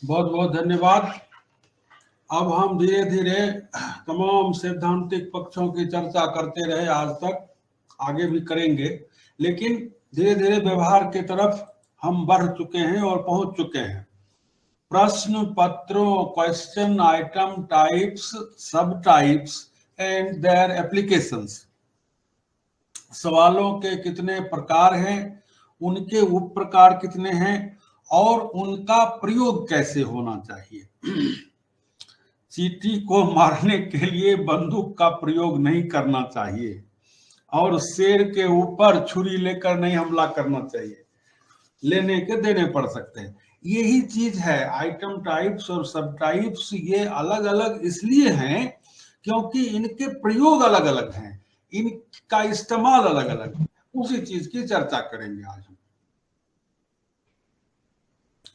बहुत बहुत धन्यवाद। अब हम धीरे धीरे तमाम सैद्धांतिक पक्षों की चर्चा करते रहे आज तक, आगे भी करेंगे, लेकिन धीरे धीरे व्यवहार की तरफ हम बढ़ चुके हैं और पहुंच चुके हैं। प्रश्न पत्रों, क्वेश्चन आइटम टाइप्स, सब टाइप्स एंड देयर एप्लीकेशंस। सवालों के कितने प्रकार हैं, उनके उप प्रकार कितने हैं और उनका प्रयोग कैसे होना चाहिए। चींटी को मारने के लिए बंदूक का प्रयोग नहीं करना चाहिए और शेर के ऊपर छुरी लेकर नहीं हमला करना चाहिए, लेने के देने पड़ सकते हैं। यही चीज है आइटम टाइप्स और सब टाइप्स। ये अलग अलग इसलिए हैं क्योंकि इनके प्रयोग अलग अलग हैं, इनका इस्तेमाल अलग अलग है। उसी चीज की चर्चा करेंगे आज हम।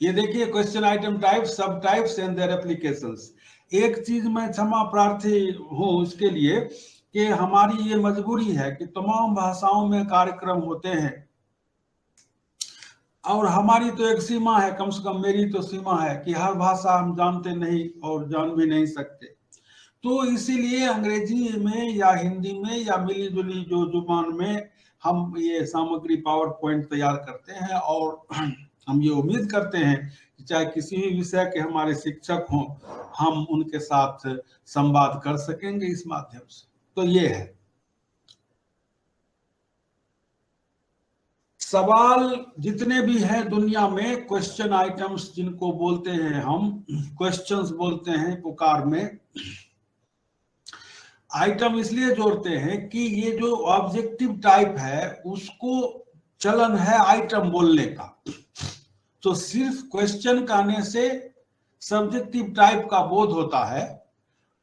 ये देखिए, क्वेश्चन आइटम टाइप्स, सब टाइप्स एंड देयर एप्लीकेशंस। एक चीज मैं क्षमा प्रार्थी हूं इसके लिए कि हमारी ये मजबूरी है कि तमाम भाषाओं में कार्यक्रम होते हैं और हमारी तो एक सीमा है, कम से कम मेरी तो सीमा है कि हर भाषा हम जानते नहीं और जान भी नहीं सकते। तो इसीलिए अंग्रेजी में या हिंदी में या मिली जुली जो जुबान में हम ये सामग्री पावर पॉइंट तैयार करते हैं और हम ये उम्मीद करते हैं कि चाहे किसी भी विषय के हमारे शिक्षक हों, हम उनके साथ संवाद कर सकेंगे इस माध्यम से। तो ये है सवाल जितने भी हैं दुनिया में, क्वेश्चन आइटम्स जिनको बोलते हैं हम, क्वेश्चंस बोलते हैं पुकार में। आइटम इसलिए जोड़ते हैं कि ये जो ऑब्जेक्टिव टाइप है उसको चलन है आइटम बोलने का। तो सिर्फ क्वेश्चन कहने से सब्जेक्टिव टाइप का बोध होता है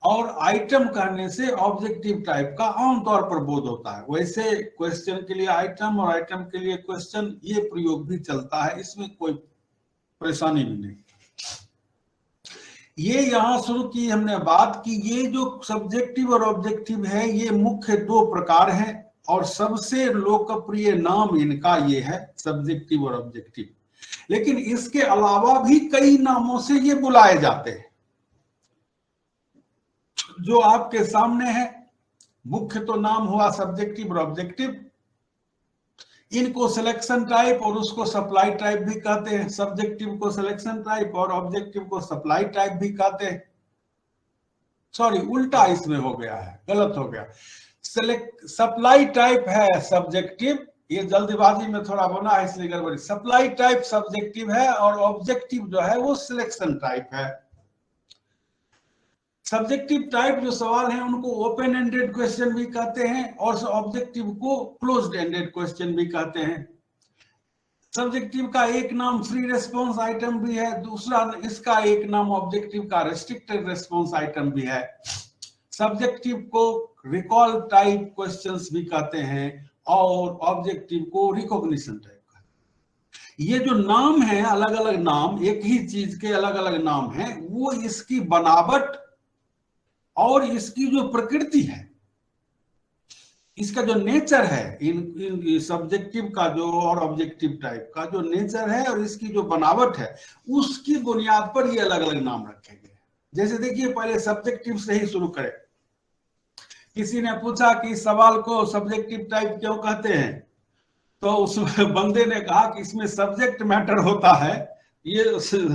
और आइटम कहने से ऑब्जेक्टिव टाइप का आमतौर पर बोध होता है। वैसे क्वेश्चन के लिए आइटम और आइटम के लिए क्वेश्चन, ये प्रयोग भी चलता है, इसमें कोई परेशानी भी नहीं। ये यहां शुरू की हमने बात कि ये जो सब्जेक्टिव और ऑब्जेक्टिव है ये मुख्य दो प्रकार हैं और सबसे लोकप्रिय नाम इनका ये है, सब्जेक्टिव और ऑब्जेक्टिव। लेकिन इसके अलावा भी कई नामों से ये बुलाए जाते हैं जो आपके सामने है। मुख्य तो नाम हुआ सब्जेक्टिव और ऑब्जेक्टिव। इनको सिलेक्शन टाइप और उसको सप्लाई टाइप भी कहते हैं। सब्जेक्टिव को सिलेक्शन टाइप और ऑब्जेक्टिव को सप्लाई टाइप भी कहते हैं। सॉरी, उल्टा इसमें हो गया है, गलत हो गया। सप्लाई टाइप है सब्जेक्टिव, ये जल्दीबाजी में थोड़ा बना है इसलिए गड़बड़ी। सप्लाई टाइप सब्जेक्टिव है और ऑब्जेक्टिव जो है वो सिलेक्शन टाइप है। सब्जेक्टिव टाइप जो सवाल हैं उनको ओपन एंडेड क्वेश्चन भी कहते हैं और ऑब्जेक्टिव को क्लोज्ड एंडेड क्वेश्चन भी कहते हैं। सब्जेक्टिव का एक नाम फ्री रेस्पॉन्स आइटम भी है, दूसरा इसका एक नाम ऑब्जेक्टिव का रेस्ट्रिक्टेड रेस्पॉन्स आइटम भी है। सब्जेक्टिव को रिकॉल टाइप क्वेश्चंस भी कहते हैं और ऑब्जेक्टिव को रिकॉग्निशन टाइप। ये जो नाम है, अलग अलग नाम, एक ही चीज के अलग अलग नाम हैं, वो इसकी बनावट और इसकी जो प्रकृति है, इसका जो नेचर है, इन सब्जेक्टिव का जो और ऑब्जेक्टिव टाइप का जो नेचर है और इसकी जो बनावट है, उसकी बुनियाद पर ये अलग अलग नाम रखे गए। जैसे देखिए, पहले सब्जेक्टिव से ही शुरू करें। किसी ने पूछा कि इस सवाल को सब्जेक्टिव टाइप क्यों कहते हैं, तो उस बंदे ने कहा कि इसमें सब्जेक्ट मैटर होता है, ये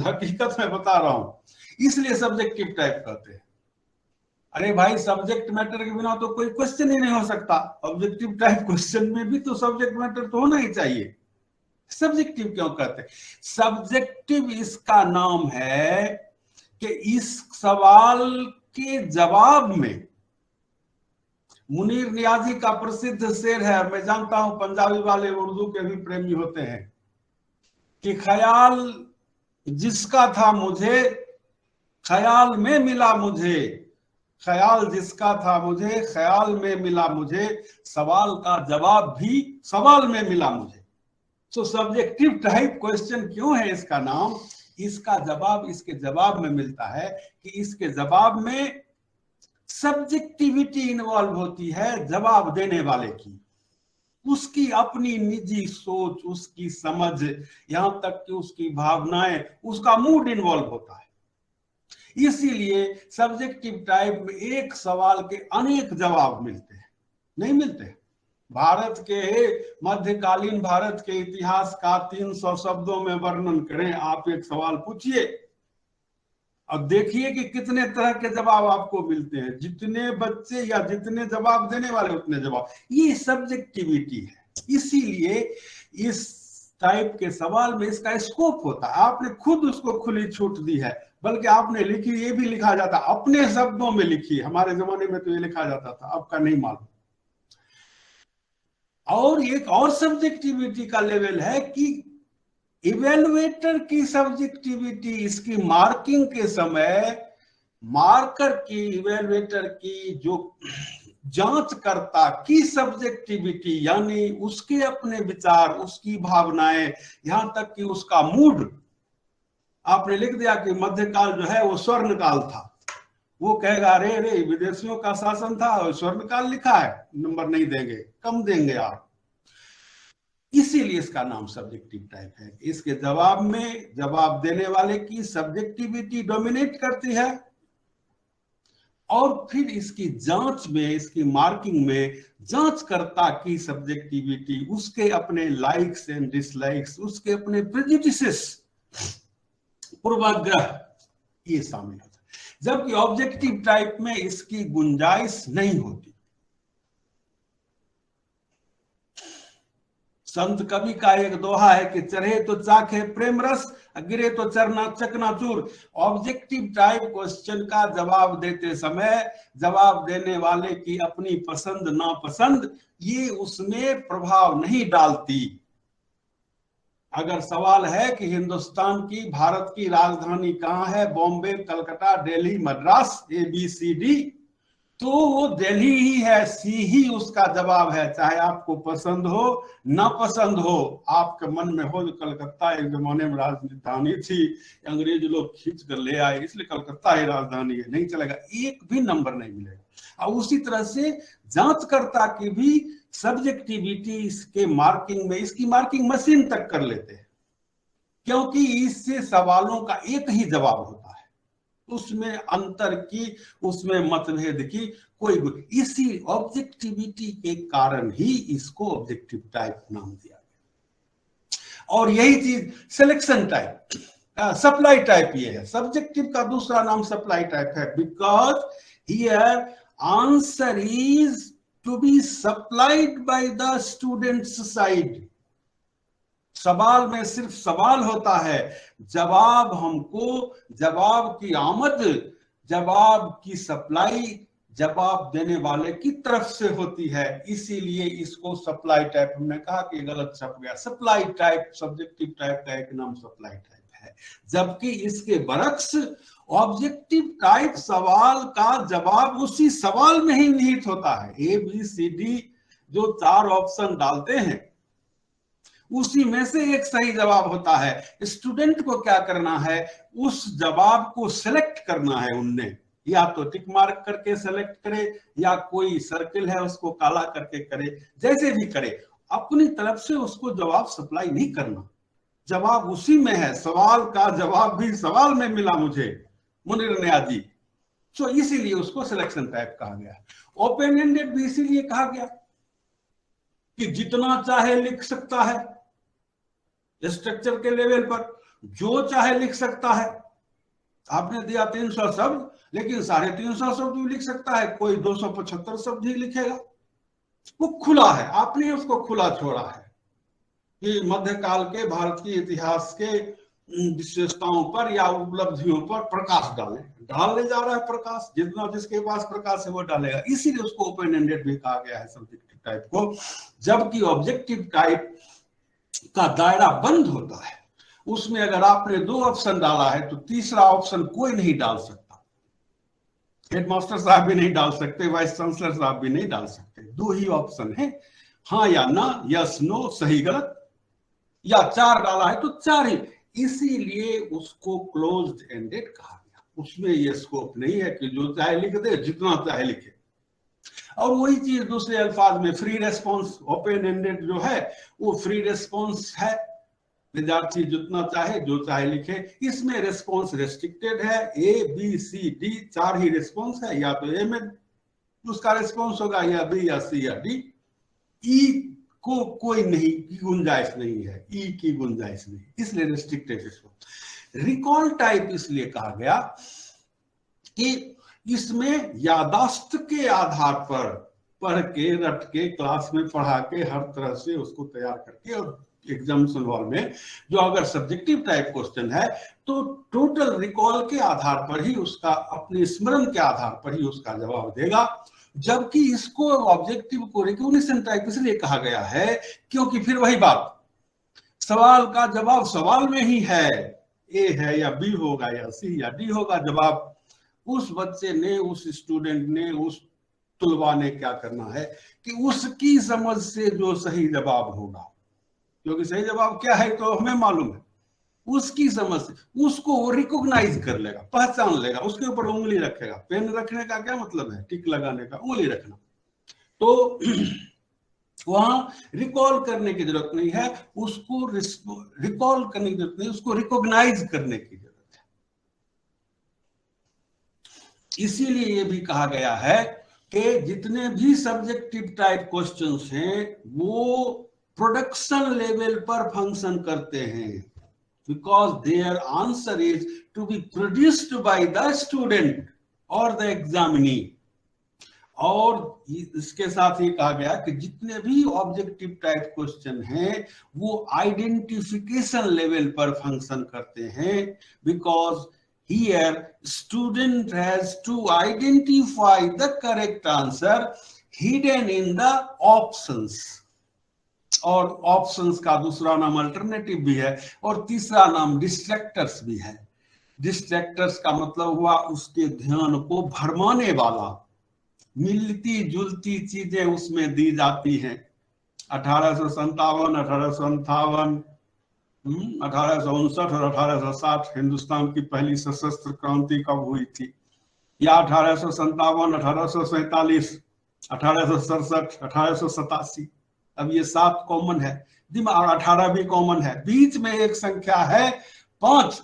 हकीकत में बता रहा हूं, इसलिए सब्जेक्टिव टाइप कहते हैं। अरे भाई, सब्जेक्ट मैटर के बिना तो कोई क्वेश्चन ही नहीं हो सकता। ऑब्जेक्टिव टाइप क्वेश्चन में भी तो सब्जेक्ट मैटर तो होना ही चाहिए। सब्जेक्टिव क्यों कहते हैं? सब्जेक्टिव इसका नाम है कि इस सवाल के जवाब में, मुनीर नियाजी का प्रसिद्ध शेर है, मैं जानता हूं पंजाबी वाले उर्दू के भी प्रेमी होते हैं, कि ख्याल जिसका था मुझे ख्याल में मिला मुझे, ख्याल जिसका था मुझे ख्याल में मिला मुझे, सवाल का जवाब भी सवाल में मिला मुझे। तो सब्जेक्टिव टाइप क्वेश्चन क्यों है इसका नाम? इसका जवाब इसके जवाब में मिलता है कि इसके जवाब में सब्जेक्टिविटी इन्वॉल्व होती है जवाब देने वाले की। उसकी अपनी निजी सोच, उसकी समझ, यहां तक कि उसकी भावनाएं, उसका मूड इन्वॉल्व होता है। इसीलिए सब्जेक्टिव टाइप में एक सवाल के अनेक जवाब मिलते हैं, नहीं मिलते। भारत के मध्यकालीन भारत के इतिहास का 300 शब्दों में वर्णन करें, आप एक सवाल पूछिए अब देखिए कि कितने तरह के जवाब आपको मिलते हैं। जितने बच्चे या जितने जवाब देने वाले उतने जवाब। ये सब्जेक्टिविटी है। इसीलिए इस टाइप के सवाल में इसका स्कोप होता है। आपने खुद उसको खुली छूट दी है, बल्कि आपने लिखी, ये भी लिखा जाता अपने शब्दों में लिखी। हमारे जमाने में तो ये लिखा जाता था, आपका नहीं मालूम। और एक और सब्जेक्टिविटी का लेवल है कि इवेलुएटर की सब्जेक्टिविटी, इसकी मार्किंग के समय मार्कर की, इवेलुएटर की जो जांचकर्ता की सब्जेक्टिविटी, यानी उसके अपने विचार, उसकी भावनाएं, यहां तक कि उसका मूड। आपने लिख दिया कि मध्यकाल जो है वो स्वर्ण काल था, वो कहेगा अरे रे विदेशियों का शासन था और स्वर्ण काल लिखा है, नंबर नहीं देंगे, कम देंगे आप। इसीलिए इसका नाम सब्जेक्टिव टाइप है। इसके जवाब में जवाब देने वाले की सब्जेक्टिविटी डोमिनेट करती है, और फिर इसकी जांच में, इसकी मार्किंग में जांचकर्ता की सब्जेक्टिविटी, उसके अपने लाइक्स एंड डिसलाइक्स, उसके अपने प्रेजुडिसेस, पूर्वाग्रह, ये शामिल होता है। जबकि ऑब्जेक्टिव टाइप में इसकी गुंजाइश नहीं होती। संत कवि का एक दोहा है कि चढ़े तो चाखे प्रेम रस, गिरे तो चरना चकनाचूर। ऑब्जेक्टिव टाइप क्वेश्चन का जवाब देते समय जवाब देने वाले की अपनी पसंद नापसंद ये उसमें प्रभाव नहीं डालती। अगर सवाल है कि हिंदुस्तान की, भारत की राजधानी कहाँ है, बॉम्बे, कलकत्ता, दिल्ली, मद्रास, ABCD, तो वो दिल्ली ही है, सी ही उसका जवाब है। चाहे आपको पसंद हो ना पसंद हो, आपके मन में हो कलकत्ता एक जमाने में राजधानी थी, अंग्रेज लोग खींच कर ले आए इसलिए कलकत्ता ही राजधानी है, नहीं चलेगा, एक भी नंबर नहीं मिलेगा। और उसी तरह से जांचकर्ता की भी सब्जेक्टिविटी इसके मार्किंग में, इसकी मार्किंग मशीन तक कर लेते हैं, क्योंकि इससे सवालों का एक ही जवाब होता है, उसमें अंतर की, उसमें मतभेद की कोई। इसी ऑब्जेक्टिविटी के कारण ही इसको ऑब्जेक्टिव टाइप नाम दिया गया। और यही चीज सिलेक्शन टाइप, सप्लाई टाइप ये है। सब्जेक्टिव का दूसरा नाम सप्लाई टाइप है, because here answer is to be supplied by the students side. सवाल में सिर्फ सवाल होता है, जवाब हमको, जवाब की आमद, जवाब की सप्लाई जवाब देने वाले की तरफ से होती है। इसीलिए इसको सप्लाई टाइप, हमने कहा कि गलत छप गया। सप्लाई टाइप, सब्जेक्टिव टाइप का एक नाम सप्लाई टाइप है, जबकि इसके बरक्स ऑब्जेक्टिव टाइप सवाल का जवाब उसी सवाल में ही निहित होता है। ABCD जो 4 ऑप्शन डालते हैं उसी में से एक सही जवाब होता है। स्टूडेंट को क्या करना है, उस जवाब को सिलेक्ट करना है। उनने या तो टिक मार्क करके सेलेक्ट करे, या कोई सर्किल है उसको काला करके करे, जैसे भी करे, अपनी तरफ से उसको जवाब सप्लाई नहीं करना। जवाब उसी में है, सवाल का जवाब भी सवाल में मिला मुझे, मुनीर नियाजी। तो इसीलिए उसको सिलेक्शन टाइप कहा गया। ओपन एंडेड भी इसीलिए कहा गया कि जितना चाहे लिख सकता है, स्ट्रक्चर के लेवल पर जो चाहे लिख सकता है। आपने दिया 300 शब्द, लेकिन 350 शब्द भी लिख सकता है, कोई 275 शब्द ही लिखेगा। वो खुला है, आपने उसको खुला छोड़ा है कि मध्यकाल के भारत के इतिहास के विशेषताओं पर या उपलब्धियों पर प्रकाश डालने जा रहा है। प्रकाश जितना जिसके पास प्रकाश है वो डालेगा। इसीलिए उसको ओपन एंडेड भी कहा गया है सब्जेक्टिव टाइप को। जबकि ऑब्जेक्टिव टाइप का दायरा बंद होता है, उसमें अगर आपने 2 ऑप्शन डाला है तो तीसरा ऑप्शन कोई नहीं डाल सकता। हेडमास्टर साहब भी नहीं डाल सकते, वाइस चांसलर साहब भी नहीं डाल सकते। 2 ही ऑप्शन है, हाँ या ना, यस नो, सही गलत, या 4 डाला है तो 4 ही। इसीलिए उसको क्लोज्ड एंडेड कहा गया। उसमें ये स्कोप नहीं है कि जो चाहे लिख दे, जितना चाहे लिखे। और वही चीज दूसरे अल्फाज में फ्री रेस्पॉन्स, ओपन एंडेड जो है वो फ्री रेस्पॉन्स है, विद्यार्थी जितना चाहे जो चाहे लिखे। इसमें रेस्पॉन्स रेस्ट्रिक्टेड है, ए बी सी डी 4 ही रेस्पॉन्स है, या तो ए में उसका रेस्पॉन्स होगा, या बी या सी या डी। ई को कोई नहीं की गुंजाइश नहीं है, ई की गुंजाइश नहीं, इसलिए रेस्ट्रिक्टेड रेस्पॉन्स। रिकॉल टाइप इसलिए कहा गया कि इसमें यादाश्त के आधार पर पढ़ के रट के क्लास में पढ़ा के हर तरह से उसको तैयार करके, और एग्जामिनेशन हॉल में जो अगर सब्जेक्टिव टाइप क्वेश्चन है तो टोटल रिकॉल के आधार पर ही उसका, अपने स्मरण के आधार पर ही उसका जवाब देगा। जबकि इसको ऑब्जेक्टिव को रिकॉग्निशन टाइप इसलिए कहा गया है क्योंकि फिर वही बात, सवाल का जवाब सवाल में ही है, ए है या बी होगा या सी या डी होगा। जवाब उस बच्चे ने, उस स्टूडेंट ने, उस तुलबा ने क्या करना है कि उसकी समझ से जो सही जवाब होगा, क्योंकि सही जवाब क्या है तो हमें मालूम है, उसकी समझ से उसको वो रिकॉग्नाइज कर लेगा, पहचान लेगा, उसके ऊपर उंगली रखेगा। पेन रखने का क्या मतलब है, टिक लगाने का, उंगली रखना। तो वहां रिकॉल करने की जरूरत नहीं है, उसको रिकॉल करने की जरूरत नहीं, उसको रिकॉग्नाइज करने की जरूरत है। इसीलिए ये भी कहा गया है कि जितने भी सब्जेक्टिव टाइप क्वेश्चंस हैं वो प्रोडक्शन लेवल पर फंक्शन करते हैं, because their answer is to be produced by the student or the examinee। और इसके साथ ही कहा गया कि जितने भी ऑब्जेक्टिव टाइप क्वेश्चन हैं वो आइडेंटिफिकेशन लेवल पर फंक्शन करते हैं, because here student has to identify the correct answer hidden in the options। और ऑप्शंस का दूसरा नाम अल्टरनेटिव भी है, और तीसरा नाम डिस्ट्रैक्टर्स भी है। डिस्ट्रैक्टर्स का मतलब हुआ उसके ध्यान को भरमाने वाला, मिलती जुलती चीजें उसमें दी जाती हैं। 1857, 1858, 1859 और 1860 हिंदुस्तान की पहली सशस्त्र क्रांति कब हुई थी, या 1857, 1847, 1867, 1887। अब ये 7 कॉमन है, दिमाग 18 भी कॉमन है, बीच में एक संख्या है 5,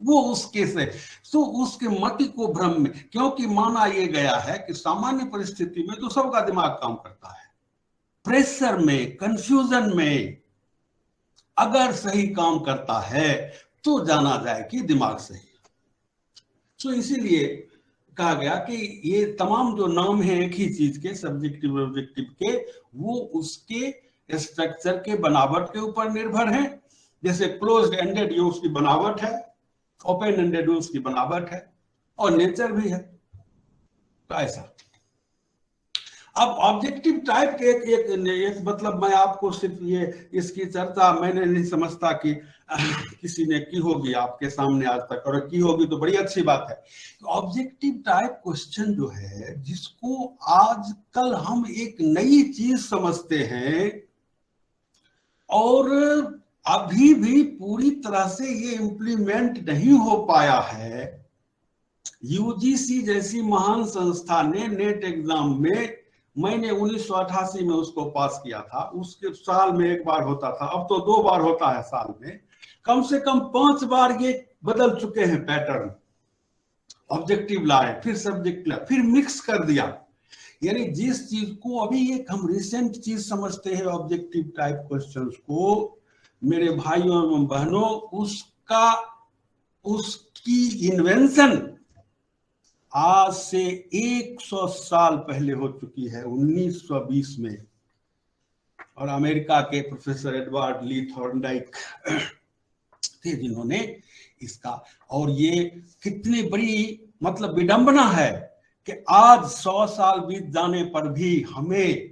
वो उसके से तो उसके मति को भ्रम में, क्योंकि माना ये गया है कि सामान्य परिस्थिति में तो सबका दिमाग काम करता है, प्रेशर में, कंफ्यूजन में अगर सही काम करता है तो जाना जाए कि दिमाग सही है। तो इसीलिए कहा गया कि ये तमाम जो नाम है एक ही चीज के, सब्जेक्टिव ऑब्जेक्टिव के, वो उसके स्ट्रक्चर के बनावट के ऊपर निर्भर है। जैसे क्लोज्ड एंडेड ये उसकी बनावट है, ओपन एंडेड उसकी बनावट है, और नेचर भी है। तो ऐसा अब ऑब्जेक्टिव टाइप के एक मतलब मैं आपको सिर्फ ये इसकी चर्चा मैंने नहीं समझता कि किसी ने की होगी आपके सामने आज तक, और की होगी तो बड़ी अच्छी बात है। ऑब्जेक्टिव टाइप क्वेश्चन जो है, जिसको आजकल हम एक नई चीज समझते हैं और अभी भी पूरी तरह से ये इम्प्लीमेंट नहीं हो पाया है। यूजीसी जैसी महान संस्था ने नेट एग्जाम में, मैंने 1988 में उसको पास किया था, उसके साल में एक बार होता था, अब तो 2 बार होता है साल में, कम से कम 5 बार ये बदल चुके हैं पैटर्न। ऑब्जेक्टिव लाए, फिर सब्जेक्ट लाए, फिर मिक्स कर दिया। यानी जिस चीज को अभी एक हम रिसेंट चीज समझते हैं ऑब्जेक्टिव टाइप क्वेश्चंस को, मेरे भाइयों एवं बहनों, उसकी इन्वेंशन आज से 100 साल पहले हो चुकी है, 1920 में। और अमेरिका के प्रोफेसर एडवर्ड ली थॉर्नडाइक थे जिन्होंने इसका, और ये कितनी बड़ी मतलब विडंबना है कि आज 100 साल बीत जाने पर भी हमें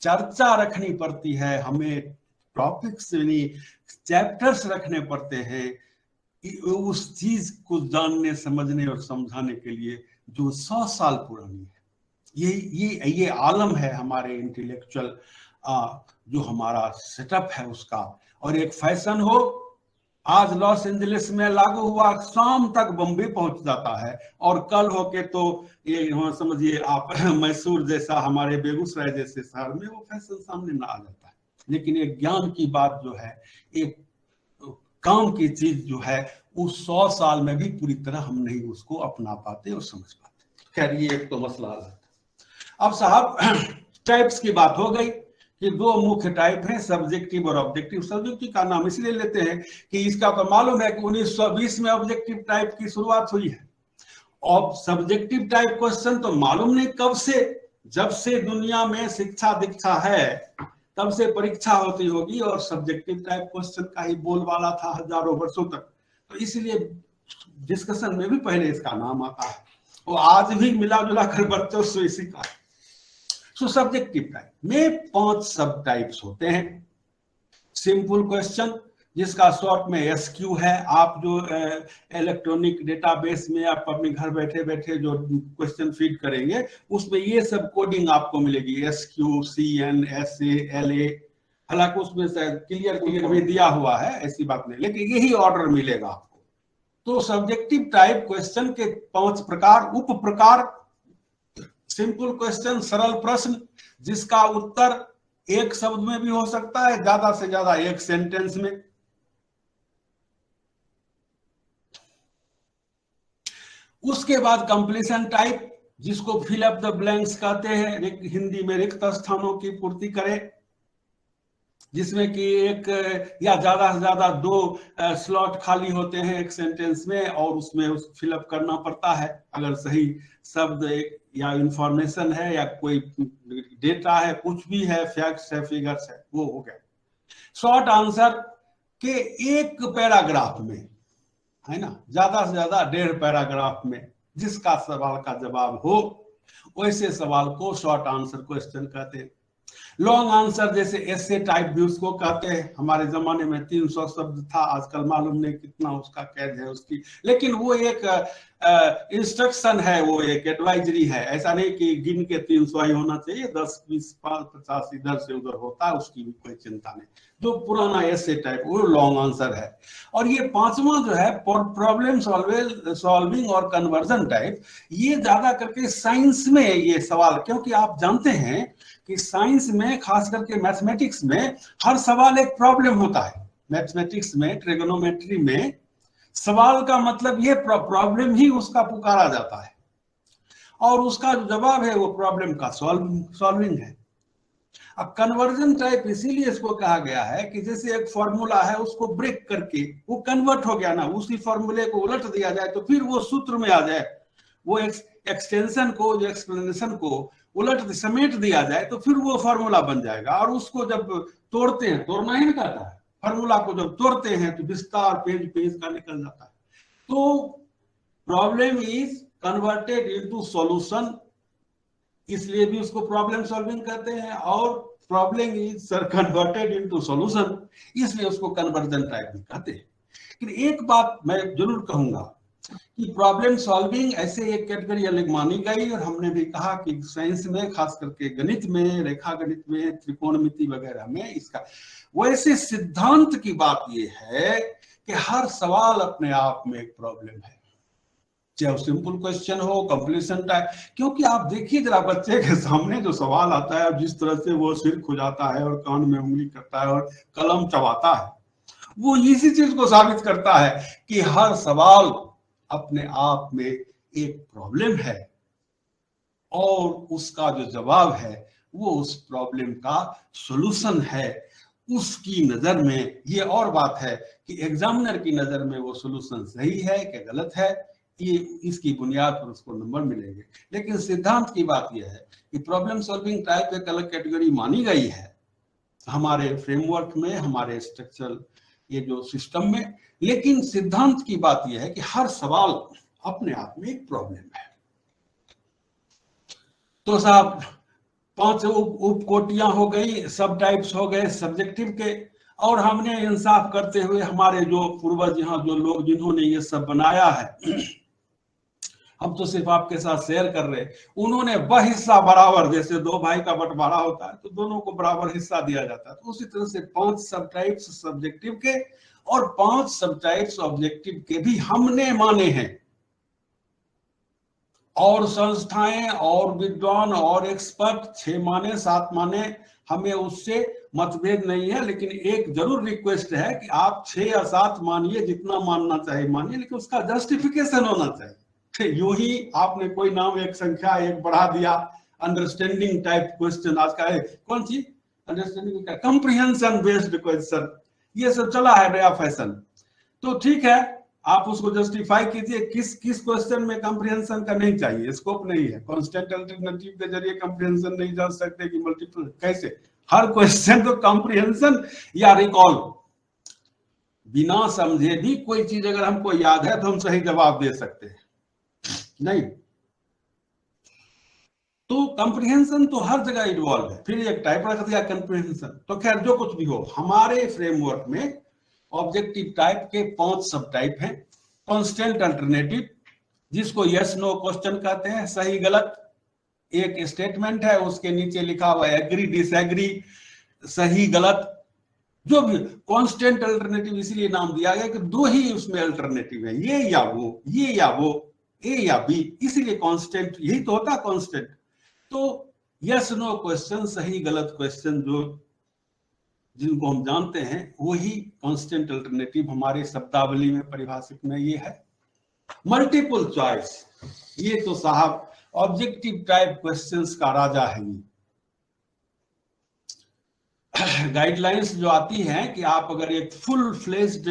चर्चा रखनी पड़ती है, हमें टॉपिक्स यानी चैप्टर्स रखने पड़ते हैं उस चीज को जानने, समझने और समझाने के लिए जो 100 साल पुरानी है। ये आलम है हमारे इंटेलेक्चुअल जो हमारा सेटअप है उसका। और एक फैशन हो, आज लॉस एंजलिस में लागू हुआ, शाम तक बम्बई पहुंच जाता है, और कल होके तो ये समझिए आप मैसूर जैसा, हमारे बेगूसराय जैसे शहर में वो फैशन सामने ना आ जाता है। लेकिन एक ज्ञान की बात जो है, एक काम की चीज जो है, उस 100 साल में भी पूरी तरह हम नहीं उसको अपना पाते और समझ पाते। खैर ये एक तो मसला अलग था। अब साहब टाइप्स की बात हो गई कि दो मुख्य टाइप हैं, सब्जेक्टिव और ऑब्जेक्टिव। सब्जेक्टिव का नाम इसलिए लेते हैं कि इसका तो मालूम है कि 1920 में ऑब्जेक्टिव टाइप की शुरुआत हुई है। और सब्जेक्टिव टाइप क्वेश्चन तो मालूम नहीं कब से, जब से दुनिया में शिक्षा दीक्षा है तब से परीक्षा होती होगी, और सब्जेक्टिव टाइप क्वेश्चन का ही बोलबाला था हजारों वर्षों तक। तो इसलिए डिस्कशन में भी पहले इसका नाम आता है, वो आज भी मिला जुला कर वर्चस्व इसी का। सो सब्जेक्टिव टाइप में 5 सब टाइप्स होते हैं। सिंपल क्वेश्चन, जिसका शॉर्ट में एसक्यू है। आप जो इलेक्ट्रॉनिक डेटाबेस में आप अपने घर बैठे बैठे जो क्वेश्चन फीड करेंगे, उसमें ये सब कोडिंग आपको मिलेगी, एसक्यू, सीएन, एसए, एलए। हालांकि उसमें क्लियर भी दिया हुआ है, ऐसी बात नहीं, लेकिन यही ऑर्डर मिलेगा आपको। तो सब्जेक्टिव टाइप क्वेश्चन के 5 प्रकार, उप प्रकार। सिंपल क्वेश्चन, सरल प्रश्न जिसका उत्तर एक शब्द में भी हो सकता है, ज्यादा से ज्यादा एक सेंटेंस में। उसके बाद कंप्लीशन टाइप, जिसको फिल अप द ब्लैंक्स कहते हैं, हिंदी में रिक्त स्थानों की पूर्ति करे, जिसमें कि एक या ज्यादा से ज्यादा 2 स्लॉट खाली होते हैं एक सेंटेंस में, और उसमें फिलअप करना पड़ता है। अगर सही शब्द या इंफॉर्मेशन है या कोई डेटा है, कुछ भी है, फैक्ट्स है, फिगर्स है, वो हो गया। शॉर्ट आंसर के एक पैराग्राफ में, है ना, ज्यादा से ज्यादा 1.5 पैराग्राफ में जिसका सवाल का जवाब हो, वैसे सवाल को शॉर्ट आंसर क्वेश्चन कहते हैं। लॉन्ग आंसर जैसे एसे टाइप भी उसको कहते हैं। हमारे जमाने में 300 शब्द था, आजकल मालूम नहीं कितना उसका कैद है उसकी, लेकिन वो एक इंस्ट्रक्शन है, वो एक एडवाइजरी है। ऐसा नहीं कि गिन के 300 ही होना चाहिए, 10, 20, 50 इधर से उधर होता है, उसकी भी कोई चिंता नहीं। जो पुराना एसे टाइप वो लॉन्ग आंसर है। और ये 5वां जो है प्रॉब्लम सॉल्विंग और कन्वर्जन टाइप, ये ज्यादा करके साइंस में ये सवाल, क्योंकि आप जानते हैं कि साइंस में, खास करके मैथमेटिक्स में, हर सवाल एक प्रॉब्लम होता है। मैथमेटिक्स में, ट्रिगोनोमेट्री में सवाल का मतलब ये प्रॉब्लम ही उसका पुकारा जाता है, और उसका जो जवाब है वो प्रॉब्लम का सॉल्विंग है। अब कन्वर्जन टाइप इसीलिए इसको कहा गया है कि जैसे एक फॉर्मूला है, उसको ब्रेक करके वो कन्वर्ट हो गया ना, उसी फॉर्मूले को उलट दिया जाए तो फिर वो सूत्र में आ जाए, वो एक्सटेंशन को, जो एक्सप्लेनेशन को उलट समेट दिया जाए तो फिर वो फॉर्मूला बन जाएगा। और उसको जब तोड़ते हैं, तोड़ना ही नहीं कहता है, फॉर्मूला को जब तोड़ते हैं तो विस्तार पेज का निकल जाता है। तो problem is converted into solution, इसलिए भी उसको प्रॉब्लम सॉल्विंग कहते हैं। और problem is converted into solution, इसलिए उसको कन्वर्जन टाइप भी कहते हैं। लेकिन एक बात मैं जरूर कहूंगा कि प्रॉब्लम सॉल्विंग ऐसे एक कैटेगरी अलग मानी गई, और हमने भी कहा कि साइंस में, खास करके गणित में, रेखा गणित में, त्रिकोणमिति वगैरह में इसका, वैसे सिद्धांत की बात यह है कि हर सवाल अपने आप में एक प्रॉब्लम है, चाहे सिंपल क्वेश्चन हो, कंप्लीशन टाइप। क्योंकि आप देखिए जरा, बच्चे के सामने जो सवाल आता है, जिस तरह से वो सिर खुजाता है और कान में उंगली करता है और कलम चबाता है, वो इसी चीज को साबित करता है कि हर सवाल अपने आप में एक प्रॉब्लम है, और उसका जो जवाब है वो उस प्रॉब्लम का सॉल्यूशन है। उसकी नजर में ये और बात है कि एग्जामिनर की नजर में वो सॉल्यूशन सही है कि गलत है, ये इसकी बुनियाद पर उसको नंबर मिलेंगे। लेकिन सिद्धांत की बात यह है कि प्रॉब्लम सॉल्विंग टाइप एक अलग कैटेगरी मानी गई है हमारे फ्रेमवर्क में, हमारे स्ट्रक्चरल ये जो सिस्टम में। लेकिन सिद्धांत की बात यह है कि हर सवाल अपने आप में एक प्रॉब्लम है। तो साहब 5 उप कोटियां हो गई, सब टाइप्स हो गए सब्जेक्टिव के। और हमने इंसाफ करते हुए, हमारे जो पूर्वज यहाँ जो लोग जिन्होंने ये सब बनाया है, हम तो सिर्फ आपके साथ शेयर कर रहे हैं। उन्होंने वह हिस्सा बराबर, जैसे दो भाई का बंटवारा होता है तो दोनों को बराबर हिस्सा दिया जाता है, तो उसी तरह से 5 सब टाइप्स सब्जेक्टिव के और 5 सब टाइप्स ऑब्जेक्टिव के भी हमने माने हैं। और संस्थाएं और विद्वान और एक्सपर्ट 6 माने 7 माने, हमें उससे मतभेद नहीं है, लेकिन एक जरूर रिक्वेस्ट है कि आप 6 या 7 मानिए, जितना मानना चाहिए मानिए, लेकिन उसका जस्टिफिकेशन होना चाहिए। यूं ही आपने कोई नाम एक संख्या एक बढ़ा दिया, अंडरस्टैंडिंग टाइप क्वेश्चन आज का है, कौन सी अंडरस्टैंडिंग का कंप्रीहेंशन बेस्ड क्वेश्चन, ये सब चला है नया फैशन। तो ठीक है, आप उसको जस्टिफाई कीजिए, किस क्वेश्चन में कंप्रीहेंशन का नहीं चाहिए, स्कोप नहीं है। कांस्टेंट अल्टरनेटिव के जरिए कंप्रीहेंशन नहीं जान सकते कि मल्टीपल कैसे, हर क्वेश्चन तो कंप्रीहेंशन या रिकॉल, बिना समझे भी कोई चीज अगर हमको याद है तो हम सही जवाब दे सकते हैं, नहीं तो कंप्रीहेंशन तो हर जगह इन्वॉल्व है। फिर एक टाइप रख दिया कंप्रीहेंशन, तो खैर जो कुछ भी हो, हमारे फ्रेमवर्क में ऑब्जेक्टिव टाइप के 5 सब टाइप हैं। कांस्टेंट अल्टरनेटिव, जिसको यस नो क्वेश्चन कहते हैं, सही गलत, एक स्टेटमेंट है उसके नीचे लिखा हुआ है एग्री डिसएग्री, सही गलत, जो भी। कांस्टेंट अल्टरनेटिव इसलिए नाम दिया गया कि 2 ही उसमें अल्टरनेटिव है, ये या वो, ये या वो, ए या बी, इसीलिए कांस्टेंट, यही तो होता कांस्टेंट। तो यस नो क्वेश्चन, सही गलत क्वेश्चन जो जिनको हम जानते हैं, वही कांस्टेंट अल्टरनेटिव हमारे शब्दावली में परिभाषित में ये है। मल्टीपल चॉइस, ये तो साहब ऑब्जेक्टिव टाइप क्वेश्चंस का राजा है। गाइडलाइंस जो आती हैं कि आप अगर एक full fledged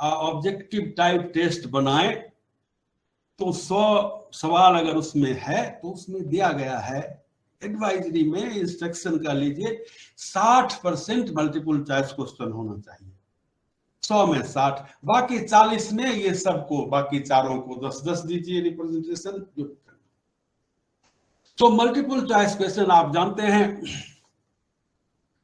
objective type test बनाएं तो 100 सवाल अगर उसमें है तो उसमें दिया गया है एडवाइजरी में, इंस्ट्रक्शन का लीजिए 60% मल्टीपल चॉइस क्वेश्चन होना चाहिए, 100 में 60, बाकी 40 में ये सबको, बाकी चारों को 10-10 दीजिए रिप्रेजेंटेशन। तो मल्टीपल चॉइस क्वेश्चन आप जानते हैं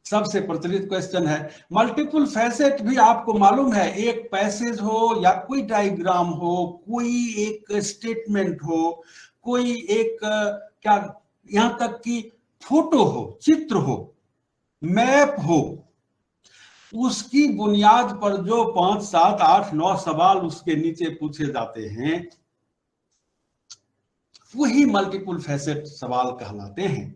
सबसे प्रचलित क्वेश्चन है। मल्टीपल फैसेट भी आपको मालूम है, एक पैसेज हो या कोई डायग्राम हो, कोई एक स्टेटमेंट हो, कोई एक क्या, यहां तक कि फोटो हो, चित्र हो, मैप हो, उसकी बुनियाद पर जो 5, 7, 8, 9 सवाल उसके नीचे पूछे जाते हैं, वही मल्टीपल फैसेट सवाल कहलाते हैं।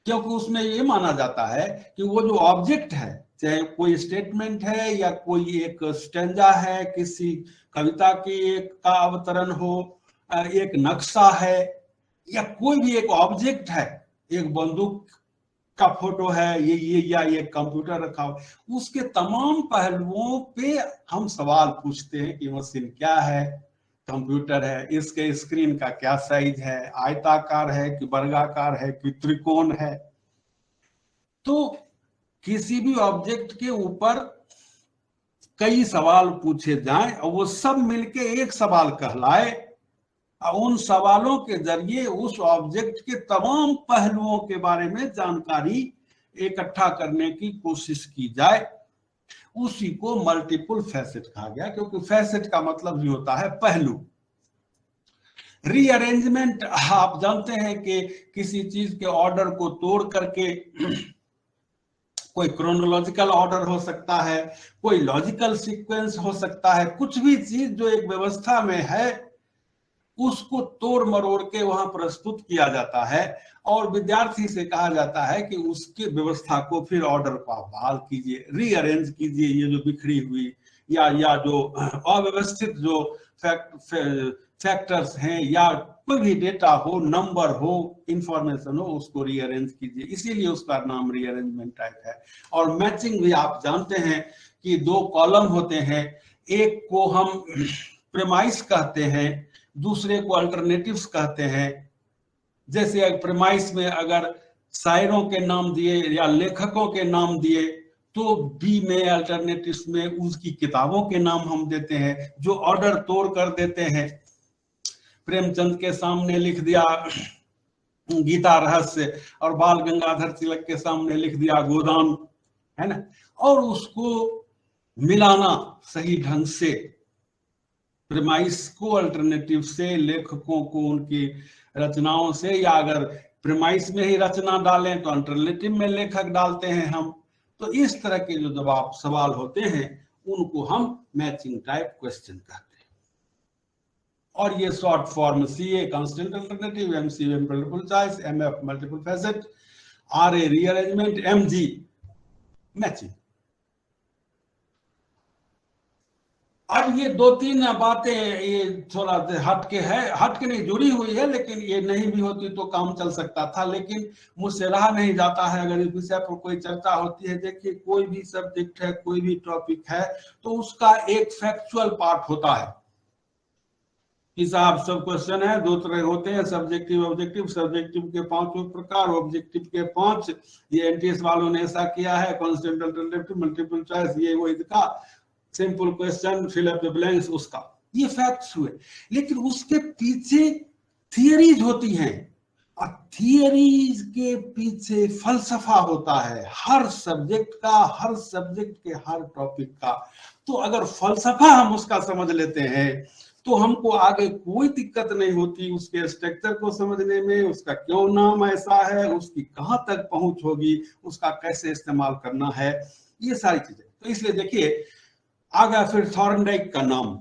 क्योंकि उसमें ये माना जाता है कि वो जो ऑब्जेक्ट है, चाहे कोई स्टेटमेंट है या कोई एक स्टेंजा है, किसी कविता की एक का अवतरण हो, एक नक्शा है, या कोई भी एक ऑब्जेक्ट है, एक बंदूक का फोटो है, ये या ये कंप्यूटर रखा हो, उसके तमाम पहलुओं पे हम सवाल पूछते हैं कि मशीन क्या है, कंप्यूटर है, इसके स्क्रीन का क्या साइज है, आयताकार है कि वर्गाकार है कि त्रिकोण है। तो किसी भी ऑब्जेक्ट के ऊपर कई सवाल पूछे जाएं और वो सब मिलके एक सवाल कहलाए, उन सवालों के जरिए उस ऑब्जेक्ट के तमाम पहलुओं के बारे में जानकारी इकट्ठा करने की कोशिश की जाए, उसी को मल्टीपल फैसेट कहा गया। क्योंकि फैसेट का मतलब ही होता है पहलू। रीअरेंजमेंट, आप जानते हैं कि किसी चीज के ऑर्डर को तोड़ करके कोई क्रोनोलॉजिकल ऑर्डर हो सकता है, कोई लॉजिकल सीक्वेंस हो सकता है, कुछ भी चीज जो एक व्यवस्था में है उसको तोड़ मरोड़ के वहां प्रस्तुत किया जाता है, और विद्यार्थी से कहा जाता है कि उसके व्यवस्था को फिर ऑर्डर को आप बहाल कीजिए, रीअरेंज कीजिए, ये जो बिखरी हुई या जो अव्यवस्थित जो फैक्टर्स हैं, या कोई भी डेटा हो, नंबर हो, इंफॉर्मेशन हो, उसको रीअरेंज कीजिए, इसीलिए उसका नाम रीअरेंजमेंट टाइप है। और मैचिंग भी आप जानते हैं कि 2 कॉलम होते हैं, एक को हम प्रेमाइस कहते हैं, दूसरे को अल्टरनेटिव्स कहते हैं। जैसे प्रेमाइस में अगर शायरों के नाम दिए या लेखकों के नाम दिए, तो बी में अल्टरनेटिव्स में उसकी किताबों के नाम हम देते हैं, जो ऑर्डर तोड़ कर देते हैं। प्रेमचंद के सामने लिख दिया गीता रहस्य और बाल गंगाधर तिलक के सामने लिख दिया गोदान, है ना, और उसको मिलाना सही ढंग से, प्रेमाइस को अल्टरनेटिव से, लेखकों को उनकी रचनाओं से, या अगर प्रेमाइस में ही रचना डालें तो अल्टरनेटिव में लेखक डालते हैं हम। तो इस तरह के जो जवाब सवाल होते हैं उनको हम मैचिंग टाइप क्वेश्चन कहते हैं। और ये short form CA constant alternative, MCA multiple choice, MF multiple facet, RA rearrangement, MG matching. अब ये दो तीन बातें ये थोड़ा हटके है, हटके नहीं जुड़ी हुई है, लेकिन ये नहीं भी होती तो काम चल सकता था, लेकिन मुझसे रहा नहीं जाता है अगर इस विषय पर कोई चर्चा होती है। देखिए कोई भी सब्जेक्ट है, कोई भी टॉपिक है, तो उसका एक फैक्चुअल पार्ट होता है कि साहब सब क्वेश्चन है, दो तरह होते हैं, सब्जेक्टिव ऑब्जेक्टिव। सब्जेक्टिव के 5 प्रकार, ऑब्जेक्टिव के 5। ये एनटीएस वालों ने ऐसा किया है, कांस्टेंट अल्टरनेटिव, मल्टीपल चॉइस, ये वो इसका simple question, fill up the blanks, उसका ये फैक्ट्स हुए। लेकिन उसके पीछे थियरीज होती हैं, और थियरीज के पीछे फलसफा होता है हर सब्जेक्ट का, हर सब्जेक्ट के हर टॉपिक का। तो अगर फलसफा हम उसका समझ लेते हैं तो हमको आगे कोई दिक्कत नहीं होती उसके स्ट्रक्चर को समझने में, उसका क्यों नाम ऐसा है, उसकी कहां तक पहुंच होगी, उसका कैसे इस्तेमाल करना है, ये सारी चीजें। तो इसलिए देखिए आ गया फिर थॉर्नडाइक का नाम,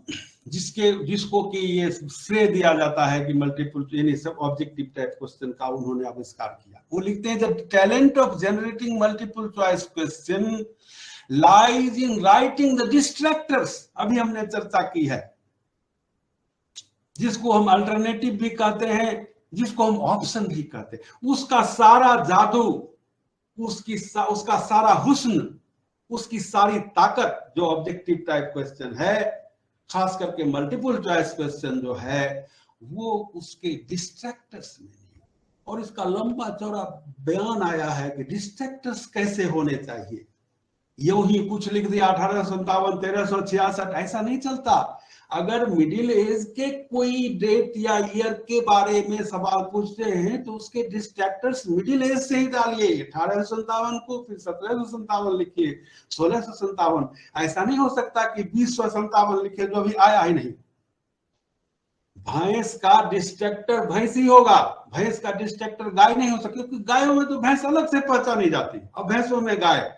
जिसको कि ये श्रेय दिया जाता है कि मल्टीपल यानी सब ऑब्जेक्टिव टाइप क्वेश्चन का उन्होंने आविष्कार किया। वो लिखते हैं, the talent of generating multiple choice question lies in writing the distractors. अभी हमने चर्चा की है, जिसको हम अल्टरनेटिव भी कहते हैं, जिसको हम ऑप्शन भी कहते हैं। उसका सारा जादू, उसका सारा हुस्न, उसकी सारी ताकत जो ऑब्जेक्टिव टाइप क्वेश्चन है, खास करके मल्टीपल चॉइस क्वेश्चन जो है, वो उसके डिस्ट्रैक्टर्स में नहीं। और इसका लंबा चौड़ा बयान आया है कि डिस्ट्रैक्टर्स कैसे होने चाहिए। यूं ही कुछ लिख दिया 1857, 1366, ऐसा नहीं चलता। अगर मिडिल एज के कोई डेट या ईयर के बारे में सवाल पूछते हैं तो उसके डिस्ट्रैक्टर्स मिडिल एज से ही डालिए। 1857 को फिर 1757 लिखिए, 1657। ऐसा नहीं हो सकता कि 2057 लिखे जो अभी आया ही नहीं। भैंस का डिस्ट्रैक्टर भैंस ही होगा, भैंस का डिस्ट्रैक्टर गाय नहीं हो सकती, क्योंकि गायों में तो भैंस अलग से पहचानी जाती और भैंसों में गाय।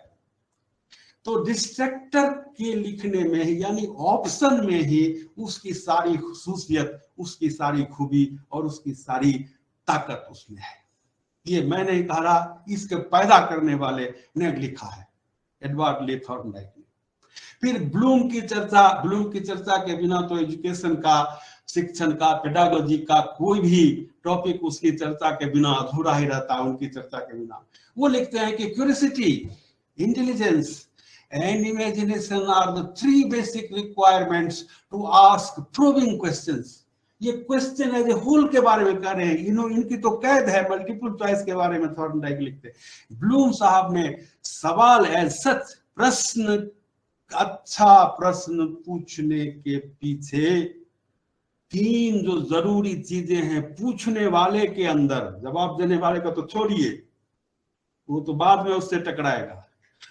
तो डिस्ट्रैक्टर के लिखने में ही, यानी ऑप्शन में ही उसकी सारी खुसूसियत, उसकी सारी खूबी और उसकी सारी ताकत उसमें है। ये मैं नहीं कह रहा, इसके पैदा करने वाले ने लिखा है, एडवर्ड ली थॉर्नडाइक ने। फिर ब्लूम की चर्चा के बिना तो एजुकेशन का, शिक्षण का, पेडागोजी का कोई भी टॉपिक उसकी चर्चा के बिना अधूरा ही रहता है, उनकी चर्चा के बिना। वो लिखते हैं कि curiosity, intelligence and imagination are the 3 basic requirements to ask probing questions। ये क्वेश्चन एज ए होल के बारे में कह रहे हैं, इनकी तो कैद है मल्टीपल चॉइस के बारे में थॉर्नडाइक लिखते हैं। ब्लूम साहब ने सवाल एज सच, प्रश्न, अच्छा प्रश्न पूछने के पीछे 3 जो जरूरी चीजें हैं पूछने वाले के अंदर, जवाब देने वाले का तो छोड़िए, वो तो बाद में उससे टकराएगा।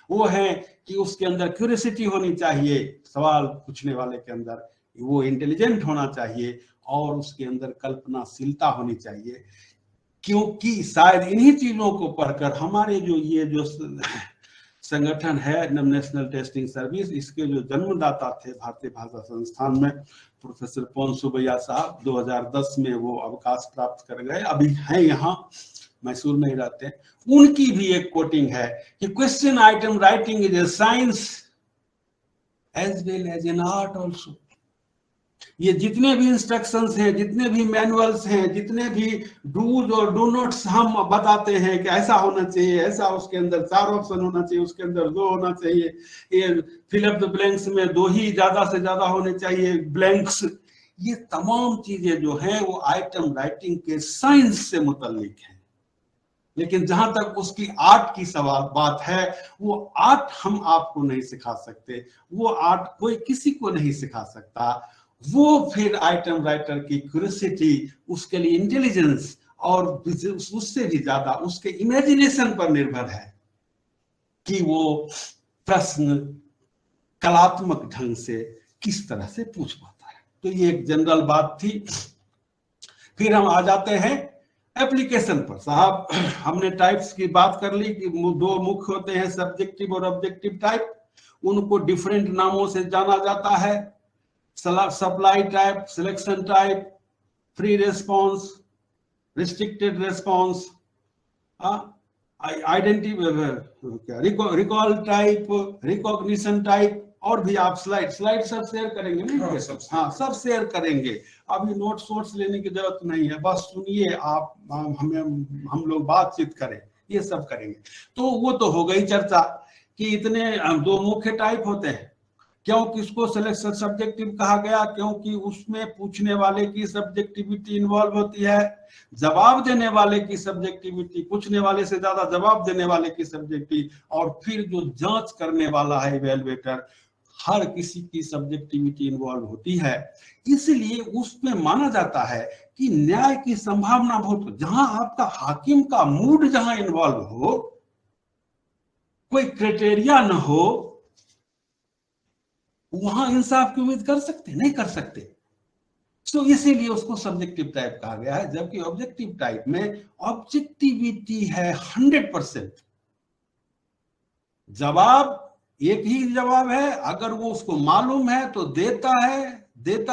वो है कि उसके अंदर क्यूरियोसिटी होनी चाहिए, सवाल पूछने वाले के अंदर वो इंटेलिजेंट होना चाहिए, और उसके अंदर कल्पनाशीलता होनी चाहिए। क्योंकि शायद इन्हीं चीजों को पढ़कर हमारे जो संगठन है नेशनल टेस्टिंग सर्विस, इसके जो जन्मदाता थे भारतीय भाषा संस्थान में प्रोफेसर पवन सुबैया साहब, 2010 में वो अवकाश प्राप्त कर गए, अभी हैं यहाँ मैसूर में ही रहते हैं। उनकी भी एक कोटिंग है कि question item writing is a science as well as an art also. ये जितने भी इंस्ट्रक्शंस हैं, जितने भी मैनुअल्स हैं, जितने भी डूज और डू नॉट्स हम बताते हैं कि ऐसा होना चाहिए, ऐसा, उसके अंदर 4 ऑप्शन होना चाहिए, उसके अंदर 2 होना चाहिए, ये फिल अप द ब्लैंक्स में 2 ही ज्यादा से ज्यादा होने चाहिए ब्लैंक्स, ये तमाम चीजें जो हैं वो आइटम राइटिंग के साइंस से मुतल्लिक है। लेकिन जहां तक उसकी आर्ट की सवाल बात है, वो आर्ट हम आपको नहीं सिखा सकते, वो आर्ट कोई किसी को नहीं सिखा सकता। वो फिर आइटम राइटर की क्यूरियोसिटी, उसके लिए इंटेलिजेंस, और उससे भी ज्यादा उसके इमेजिनेशन पर निर्भर है कि वो प्रश्न कलात्मक ढंग से किस तरह से पूछ पाता है। तो ये एक जनरल बात थी। फिर हम आ जाते हैं एप्लीकेशन पर। साहब हमने टाइप्स की बात कर ली कि दो मुख्य होते हैं, सब्जेक्टिव और ऑब्जेक्टिव टाइप। उनको डिफरेंट नामों से जाना जाता है, supply type, selection type, free response, restricted response, recall type, recognition type, और भी आप स्लाइड सब शेयर करेंगे नहीं? हाँ सब शेयर करेंगे। अभी नोट्स वोट्स लेने की जरूरत नहीं है, बस सुनिए आप, हम लोग बातचीत करें, ये सब करेंगे। तो वो तो हो गई चर्चा कि इतने दो मुख्य टाइप होते हैं। क्यों किसको सिलेक्शन सब्जेक्टिव कहा गया? क्योंकि उसमें पूछने वाले की सब्जेक्टिविटी इन्वॉल्व होती है, जवाब देने वाले की सब्जेक्टिविटी, पूछने वाले से ज्यादा जवाब देने वाले की सब्जेक्टिविटी, और फिर जो जांच करने वाला है इवैल्यूएटर, हर किसी की सब्जेक्टिविटी इन्वॉल्व होती है। इसलिए उसमें माना जाता है कि न्याय की संभावना बहुत, जहां आपका हाकिम का मूड जहां इन्वॉल्व हो, कोई क्राइटेरिया न हो, वहां इंसाफ की उम्मीद कर सकते? नहीं कर सकते। तो इसीलिए उसको सब्जेक्टिव टाइप कहा गया है। जबकि ऑब्जेक्टिव टाइप में ऑब्जेक्टिविटी है 100%। जवाब एक ही जवाब है, अगर वो उसको मालूम है तो देता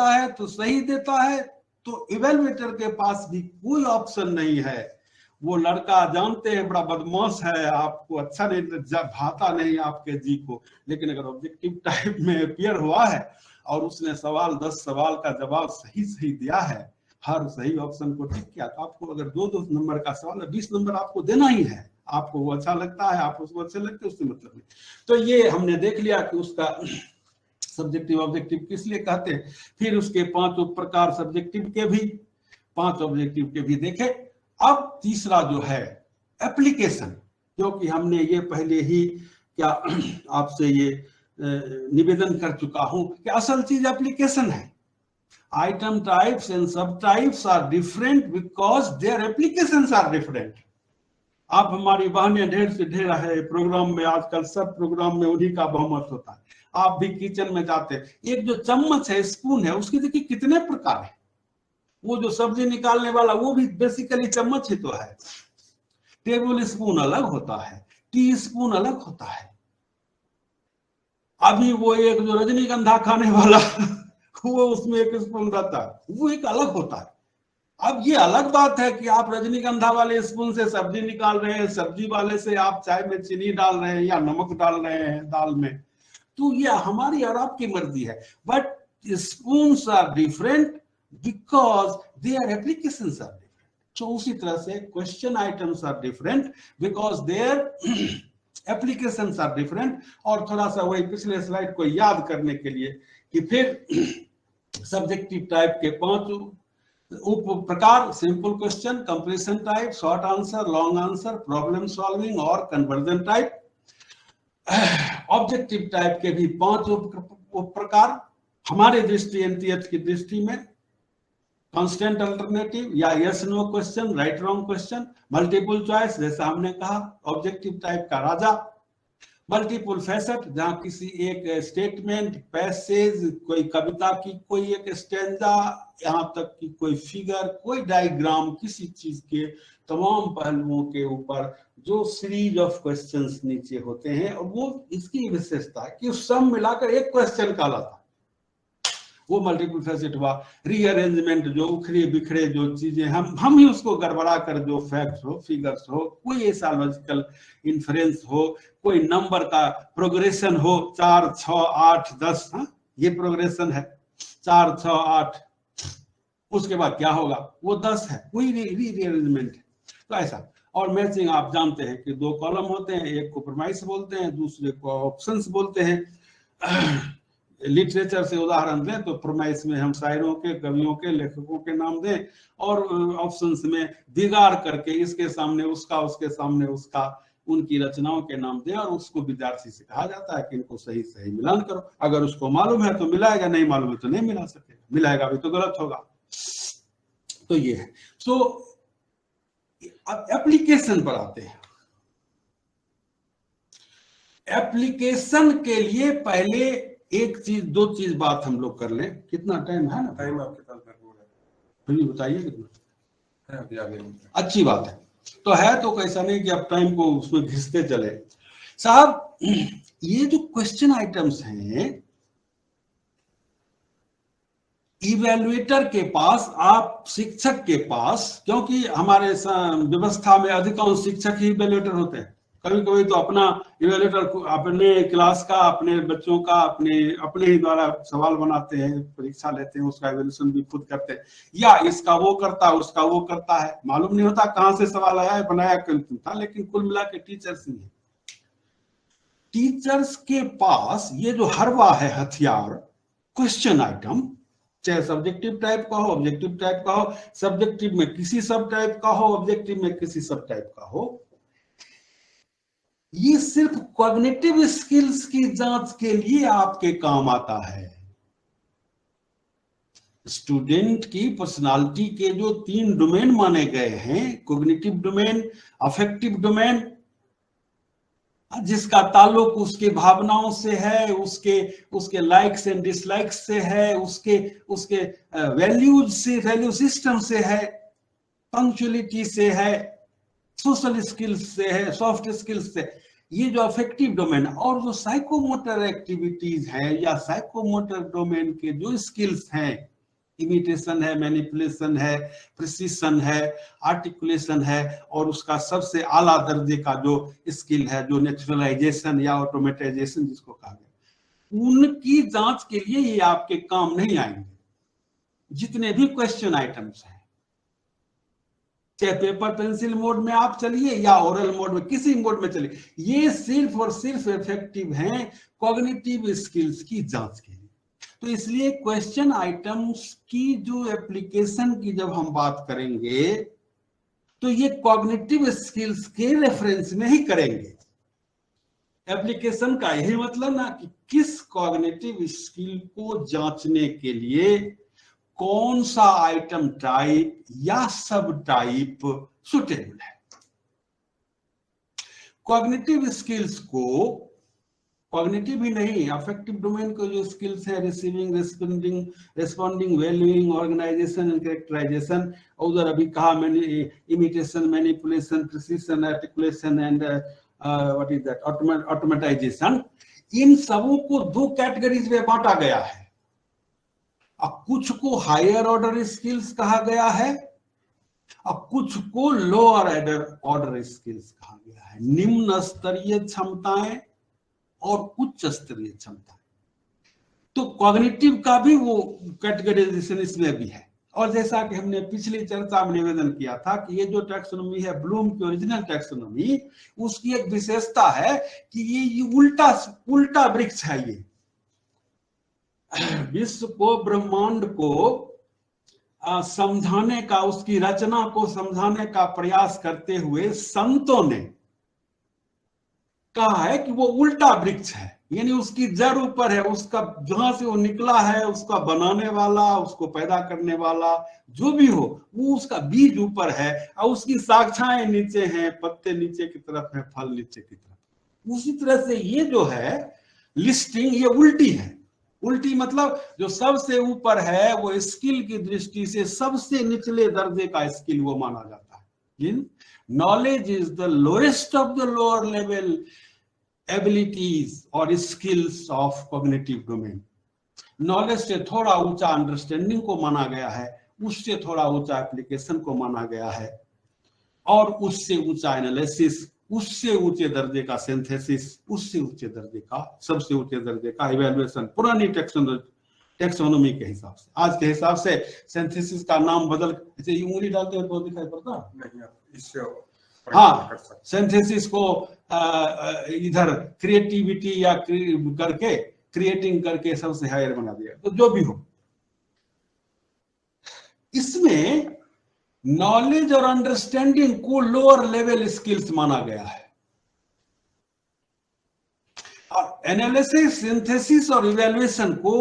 है तो सही देता है। तो इवैल्यूएटर के पास भी कोई ऑप्शन नहीं है। वो लड़का जानते हैं बड़ा बदमाश है, आपको अच्छा नहीं भाता नहीं आपके जी को, लेकिन अगर ऑब्जेक्टिव टाइप में अपियर हुआ है और उसने 10 सवाल का जवाब सही दिया है, हर सही ऑप्शन को टिक किया, तो आपको अगर 2 नंबर का सवाल है, 20 नंबर आपको देना ही है। आपको वो अच्छा लगता है, आप उसको अच्छे लगते, उससे मतलब नहीं। तो ये हमने देख लिया कि उसका सब्जेक्टिव ऑब्जेक्टिव किस लिए कहते हैं। फिर उसके 5 प्रकार सब्जेक्टिव के भी, 5 ऑब्जेक्टिव के भी देखे। अब तीसरा जो है एप्लीकेशन, क्योंकि हमने ये पहले ही क्या आपसे ये निवेदन कर चुका हूं कि असल चीज एप्लीकेशन है। Item types and sub types are different because their applications are different. आप हमारी बहनें ढेर से ढेर है प्रोग्राम में, आजकल सब प्रोग्राम में उन्हीं का बहुमत होता है। आप भी किचन में जाते हैं, एक जो चम्मच है, स्पून है, उसकी देखिए कितने प्रकार है। वो जो सब्जी निकालने वाला वो भी बेसिकली चम्मच ही तो है। टेबल स्पून अलग होता है, टी स्पून अलग होता है। अभी वो एक जो रजनीगंधा खाने वाला वो उसमें एक स्पून रहता है, वो एक अलग होता है। अब ये अलग बात है कि आप रजनीगंधा वाले स्पून से सब्जी निकाल रहे हैं, सब्जी वाले से आप चाय में चीनी डाल रहे हैं या नमक डाल रहे हैं दाल में, तो ये हमारी और आपकी मर्जी है। But spoons are different because their applications are different. तो उसी तरह से question items are different because their applications are different. और थोड़ा सा वही पिछले स्लाइड को याद करने के लिए कि फिर सब्जेक्टिव टाइप के 5 उप प्रकार, simple question, completion type, short answer, long answer, problem solving और कन्वर्जन टाइप। ऑब्जेक्टिव टाइप के भी 5 उप प्रकार। हमारे दृष्टि एनटीएच की दृष्टि में कांस्टेंट अल्टरनेटिव या yes no question, right wrong question, multiple choice जैसा हमने कहा ऑब्जेक्टिव टाइप का राजा, मल्टीपल फैसेट जहां किसी एक स्टेटमेंट, पैसेज, कोई कविता की कोई एक स्टैंजा, यहां तक कि कोई फिगर, कोई डायग्राम, किसी चीज के तमाम पहलुओं के ऊपर जो सीरीज ऑफ क्वेश्चंस नीचे होते हैं, और वो इसकी विशेषता है कि सब मिलाकर एक क्वेश्चन कहलाता है, वो मल्टीपल फैसेट हुआ। रीअरेंजमेंट, जो उखड़े बिखरे जो चीजें हम ही उसको गड़बड़ा कर, जो फैक्ट्स हो, फिगर्स हो, कोई ऐसा लॉजिकल इन्फ्रेंस हो, कोई नंबर का प्रोग्रेशन हो, 4 6 8 10, ये प्रोग्रेशन है 4 6 8, उसके बाद क्या होगा, वो 10 है, वही रीअरेंजमेंट है। तो ऐसा। और मैचिंग आप जानते हैं कि 2 कॉलम होते हैं, एक को प्रोमाइस बोलते हैं, दूसरे को ऑप्शंस बोलते हैं। लिटरेचर से उदाहरण दें तो प्रोमाइस में हम शायरों के, कवियों के, लेखकों के नाम दें, और ऑप्शंस में दिगार करके इसके सामने उसका, उसके सामने उसका, उनकी रचनाओं के नाम दें, और उसको विद्यार्थी से कहा जाता है कि इनको सही सही मिलान करो। अगर उसको मालूम है तो मिलाएगा, नहीं मालूम है तो नहीं मिला सकेगा, मिलाएगा भी तो गलत होगा। तो ये है। सो अब एप्लीकेशन पर आते हैं। एप्लीकेशन के लिए पहले एक चीज, दो चीज बात हम लोग कर लें। कितना टाइम है ना? टाइम आपके पास भरपूर है, फिर बताइए कितना है अभी आगे नहीं। अच्छी बात है। तो है तो कैसा नहीं कि अब टाइम को उसमें घिसते चले। साहब ये जो क्वेश्चन आइटम्स हैं, इवेल्युएटर के पास, आप शिक्षक के पास, क्योंकि हमारे व्यवस्था में अधिकांश शिक्षक ही इवेल्युएटर होते हैं। कभी कभी तो अपना इवेल्युएटर अपने क्लास का, अपने बच्चों का अपने ही द्वारा सवाल बनाते हैं, परीक्षा लेते हैं, उसका इवेल्युएशन भी खुद करते हैं, या इसका वो करता है, उसका वो करता है। मालूम नहीं होता कहां से सवाल आया है, बनाया कौन था, लेकिन कुल मिला के टीचर्स ही है। टीचर्स के पास ये जो हरवा है हथियार, क्वेश्चन आइटम, चाहे सब्जेक्टिव टाइप का हो, ऑब्जेक्टिव टाइप का हो, सब्जेक्टिव में किसी सब टाइप का हो, ऑब्जेक्टिव में किसी सब टाइप का हो, ये सिर्फ कॉग्निटिव स्किल्स की जांच के लिए आपके काम आता है। स्टूडेंट की पर्सनालिटी के जो 3 डोमेन माने गए हैं, कॉग्निटिव डोमेन, अफेक्टिव डोमेन, जिसका ताल्लुक उसके भावनाओं से है, उसके लाइक्स एंड डिसलाइक्स से है, उसके वैल्यूज से, वैल्यू सिस्टम से है, पंक्चुअलिटी से है, सोशल स्किल्स से है, सॉफ्ट स्किल्स से, ये जो अफेक्टिव डोमेन, और जो साइकोमोटर एक्टिविटीज हैं या साइकोमोटर डोमेन के जो स्किल्स हैं, इमिटेशन है, मैनिपुलेशन है, प्रिसिशन है, आर्टिकुलेशन है, और उसका सबसे आला दर्जे का जो स्किल है, जो नेचुरलाइजेशन या ऑटोमेटाइजेशन जिसको कहा गया, उनकी जांच के लिए ये आपके काम नहीं आएंगे। जितने भी क्वेश्चन आइटम्स हैं, चाहे पेपर पेंसिल मोड में आप चलिए या ओरल मोड में, किसी मोड में चलिए, ये सिर्फ और सिर्फ इफेक्टिव हैं कॉग्निटिव स्किल्स की जांच के लिए। तो इसलिए क्वेश्चन आइटम्स की जो एप्लीकेशन की जब हम बात करेंगे, तो ये कॉग्निटिव स्किल्स के रेफरेंस में ही करेंगे। एप्लीकेशन का यही मतलब ना कि किस कॉग्निटिव स्किल को जांचने के लिए कौन सा आइटम टाइप या सब टाइप सुटेबल है। कॉग्निटिव स्किल्स को, कॉग्निटिव ही नहीं, अफेक्टिव डोमेन को जो स्किल्स है, receiving, responding, valuing, organization and characterization, उधर अभी कहा मैंने imitation, manipulation, precision, articulation and what is that, automatization, इन सबों को 2 कैटेगरीज में बांटा गया है। अब कुछ को हायर ऑर्डर स्किल्स कहा गया है, अब कुछ को लोअर ऑर्डर स्किल्स कहा गया है। निम्न स्तरीय क्षमताएं और उच्च स्तरीय क्षमताएं। तो कॉग्निटिव का भी वो कैटेगराइजेशन इसमें भी है। और जैसा कि हमने पिछली चर्चा में निवेदन किया था कि ये जो टैक्सोनॉमी है, ब्लूम की ओरिजिनल टैक्सोनॉमी, उसकी एक विशेषता है कि ये उल्टा वृक्ष है। ये विश्व को, ब्रह्मांड को समझाने का, उसकी रचना को समझाने का प्रयास करते हुए संतों ने कहा है कि वो उल्टा वृक्ष है, यानी उसकी जड़ ऊपर है, उसका जहां से वो निकला है, उसका बनाने वाला, उसको पैदा करने वाला जो भी हो, वो उसका बीज ऊपर है और उसकी शाखाएं नीचे हैं, पत्ते नीचे की तरफ है, फल नीचे की तरफ। उसी तरह से ये जो है लिस्टिंग, ये उल्टी है। उल्टी मतलब जो सबसे ऊपर है वो स्किल की दृष्टि से सबसे निचले दर्जे का स्किल वो माना जाता है। Knowledge is the lowest of the lower level abilities और skills of cognitive domain. Knowledge से थोड़ा ऊंचा अंडरस्टैंडिंग को माना गया है, उससे थोड़ा ऊंचा एप्लीकेशन को माना गया है, और उससे ऊंचा एनालिसिस, उससे ऊंचे दर्जे का सिंथेसिस, उससे ऊंचे दर्जे का, सबसे ऊंचे दर्जे का इवैल्यूएशन। पुरानी टैक्सोनॉमी के हिसाब से, आज के हिसाब से सिंथेसिस का नाम बदल, ऐसे उंगली डालते हैं तो दिखाई पड़ता नहीं, इससे हाँ, सिंथेसिस को इधर क्रिएटिविटी या करके, क्रिएटिंग करके सबसे हायर बना दिया। तो जो भी हो, इसमें नॉलेज और अंडरस्टैंडिंग को लोअर लेवल स्किल्स माना गया है, और एनालिसिस, सिंथेसिस और इवैल्यूएशन को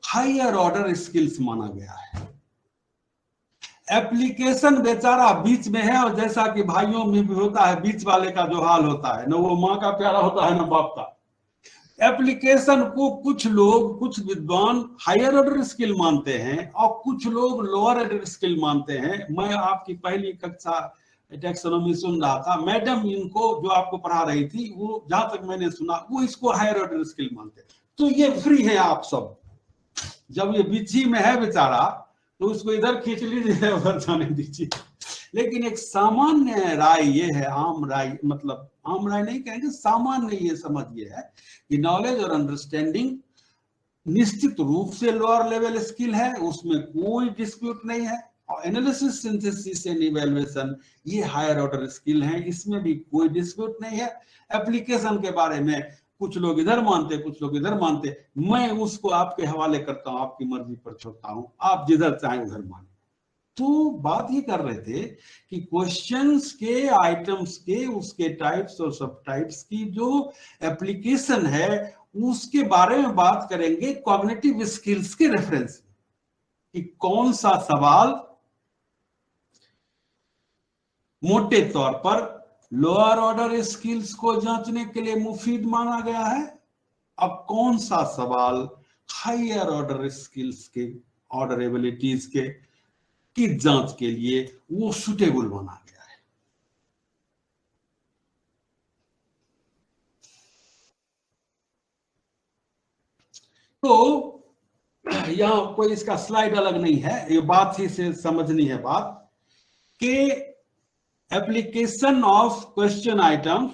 हायर ऑर्डर स्किल्स माना गया है। एप्लीकेशन बेचारा बीच में है, और जैसा कि भाइयों में भी होता है, बीच वाले का जो हाल होता है, न वो माँ का प्यारा होता है न बाप का। एप्लीकेशन को कुछ लोग, कुछ विद्वान हायर ऑर्डर स्किल मानते हैं और कुछ लोग लोअर ऑर्डर स्किल मानते हैं। मैं आपकी पहली कक्षा टैक्सोनॉमी सुन रहा था, मैडम इनको जो आपको पढ़ा रही थी, वो जहां तक मैंने सुना वो इसको हायर ऑर्डर स्किल मानते हैं। तो ये फ्री है आप सब, जब ये बिच्छी में है बेचारा तो उसको इधर खींच लीजिए, उधर जाने दीजिए। लेकिन एक सामान्य राय ये है, आम राय, मतलब आम राय नहीं कहेंगे, सामान्य ये समझ ये है कि नॉलेज और अंडरस्टैंडिंग निश्चित रूप से लोअर लेवल स्किल है, उसमें कोई डिस्प्यूट नहीं है। और एनालिसिस, सिंथेसिस एंड इवैल्यूएशन ये हायर ऑर्डर स्किल है, इसमें भी कोई डिस्प्यूट नहीं है। एप्लीकेशन के बारे में कुछ लोग इधर मानते, कुछ लोग इधर मानते, मैं उसको आपके हवाले करता हूं, आपकी मर्जी पर छोड़ता हूं, आप जिधर चाहें उधर माने। तो बात ये कर रहे थे कि क्वेश्चंस के आइटम्स के, उसके टाइप्स और सब टाइप्स की जो एप्लीकेशन है उसके बारे में बात करेंगे कॉग्निटिव स्किल्स के रेफरेंस में, कि कौन सा सवाल मोटे तौर पर लोअर ऑर्डर स्किल्स को जांचने के लिए मुफीद माना गया है, अब कौन सा सवाल हायर ऑर्डर स्किल्स के, ऑर्डर एबिलिटीज के की जांच के लिए वो सुटेबल माना गया है। तो यहां कोई इसका स्लाइड अलग नहीं है, ये बात ही से समझनी है बात कि application of question items,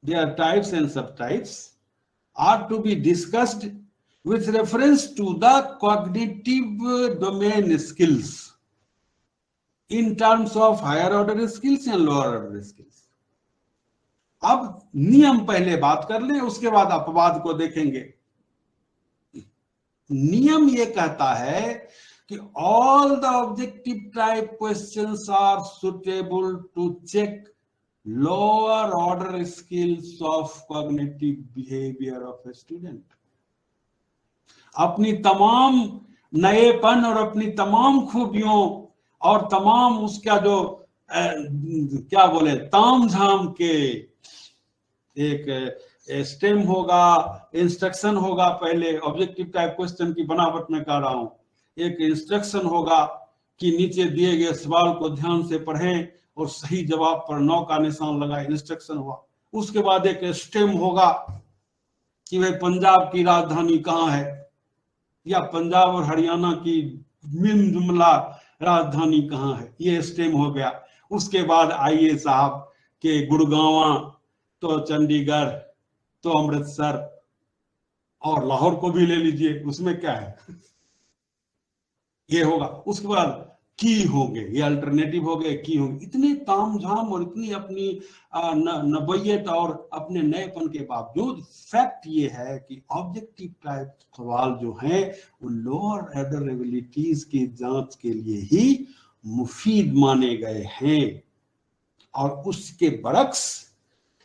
their types and subtypes are to be discussed with reference to the cognitive domain skills in terms of higher order skills and lower order skills. अब नियम पहले बात कर लें, उसके बाद अपवाद को देखेंगे। नियम ये कहता है कि all the objective type questions are suitable to check lower order skills of cognitive behavior of a student. अपनी तमाम नएपन और अपनी तमाम खूबियों और तमाम उसका जो क्या बोले ताम झाम के, एक स्टेम होगा, इंस्ट्रक्शन होगा, पहले ऑब्जेक्टिव टाइप क्वेश्चन की बनावट में कह रहा हूं, एक इंस्ट्रक्शन होगा कि नीचे दिए गए सवाल को ध्यान से पढ़ें और सही जवाब पर 9 का निशान लगाएं, इंस्ट्रक्शन हुआ। उसके बाद एक स्टेम होगा कि भाई पंजाब की राजधानी कहाँ है, या पंजाब और हरियाणा की मिल जुमला राजधानी कहाँ है, ये स्टेम हो गया। उसके बाद आइए साहब के गुड़गांव तो चंडीगढ़ तो अमृतसर और लाहौर को भी ले लीजिए, उसमें क्या है, ये होगा। उसके बाद की होंगे, ये अल्टरनेटिव हो गए, की होंगे। इतने तामझाम और इतनी अपनी नबैयत और अपने नएपन के बावजूद फैक्ट ये है कि ऑब्जेक्टिव टाइप सवाल जो हैं वो लोअर ऑर्डर एबिलिटीज की जांच के लिए ही मुफीद माने गए हैं, और उसके बरक्स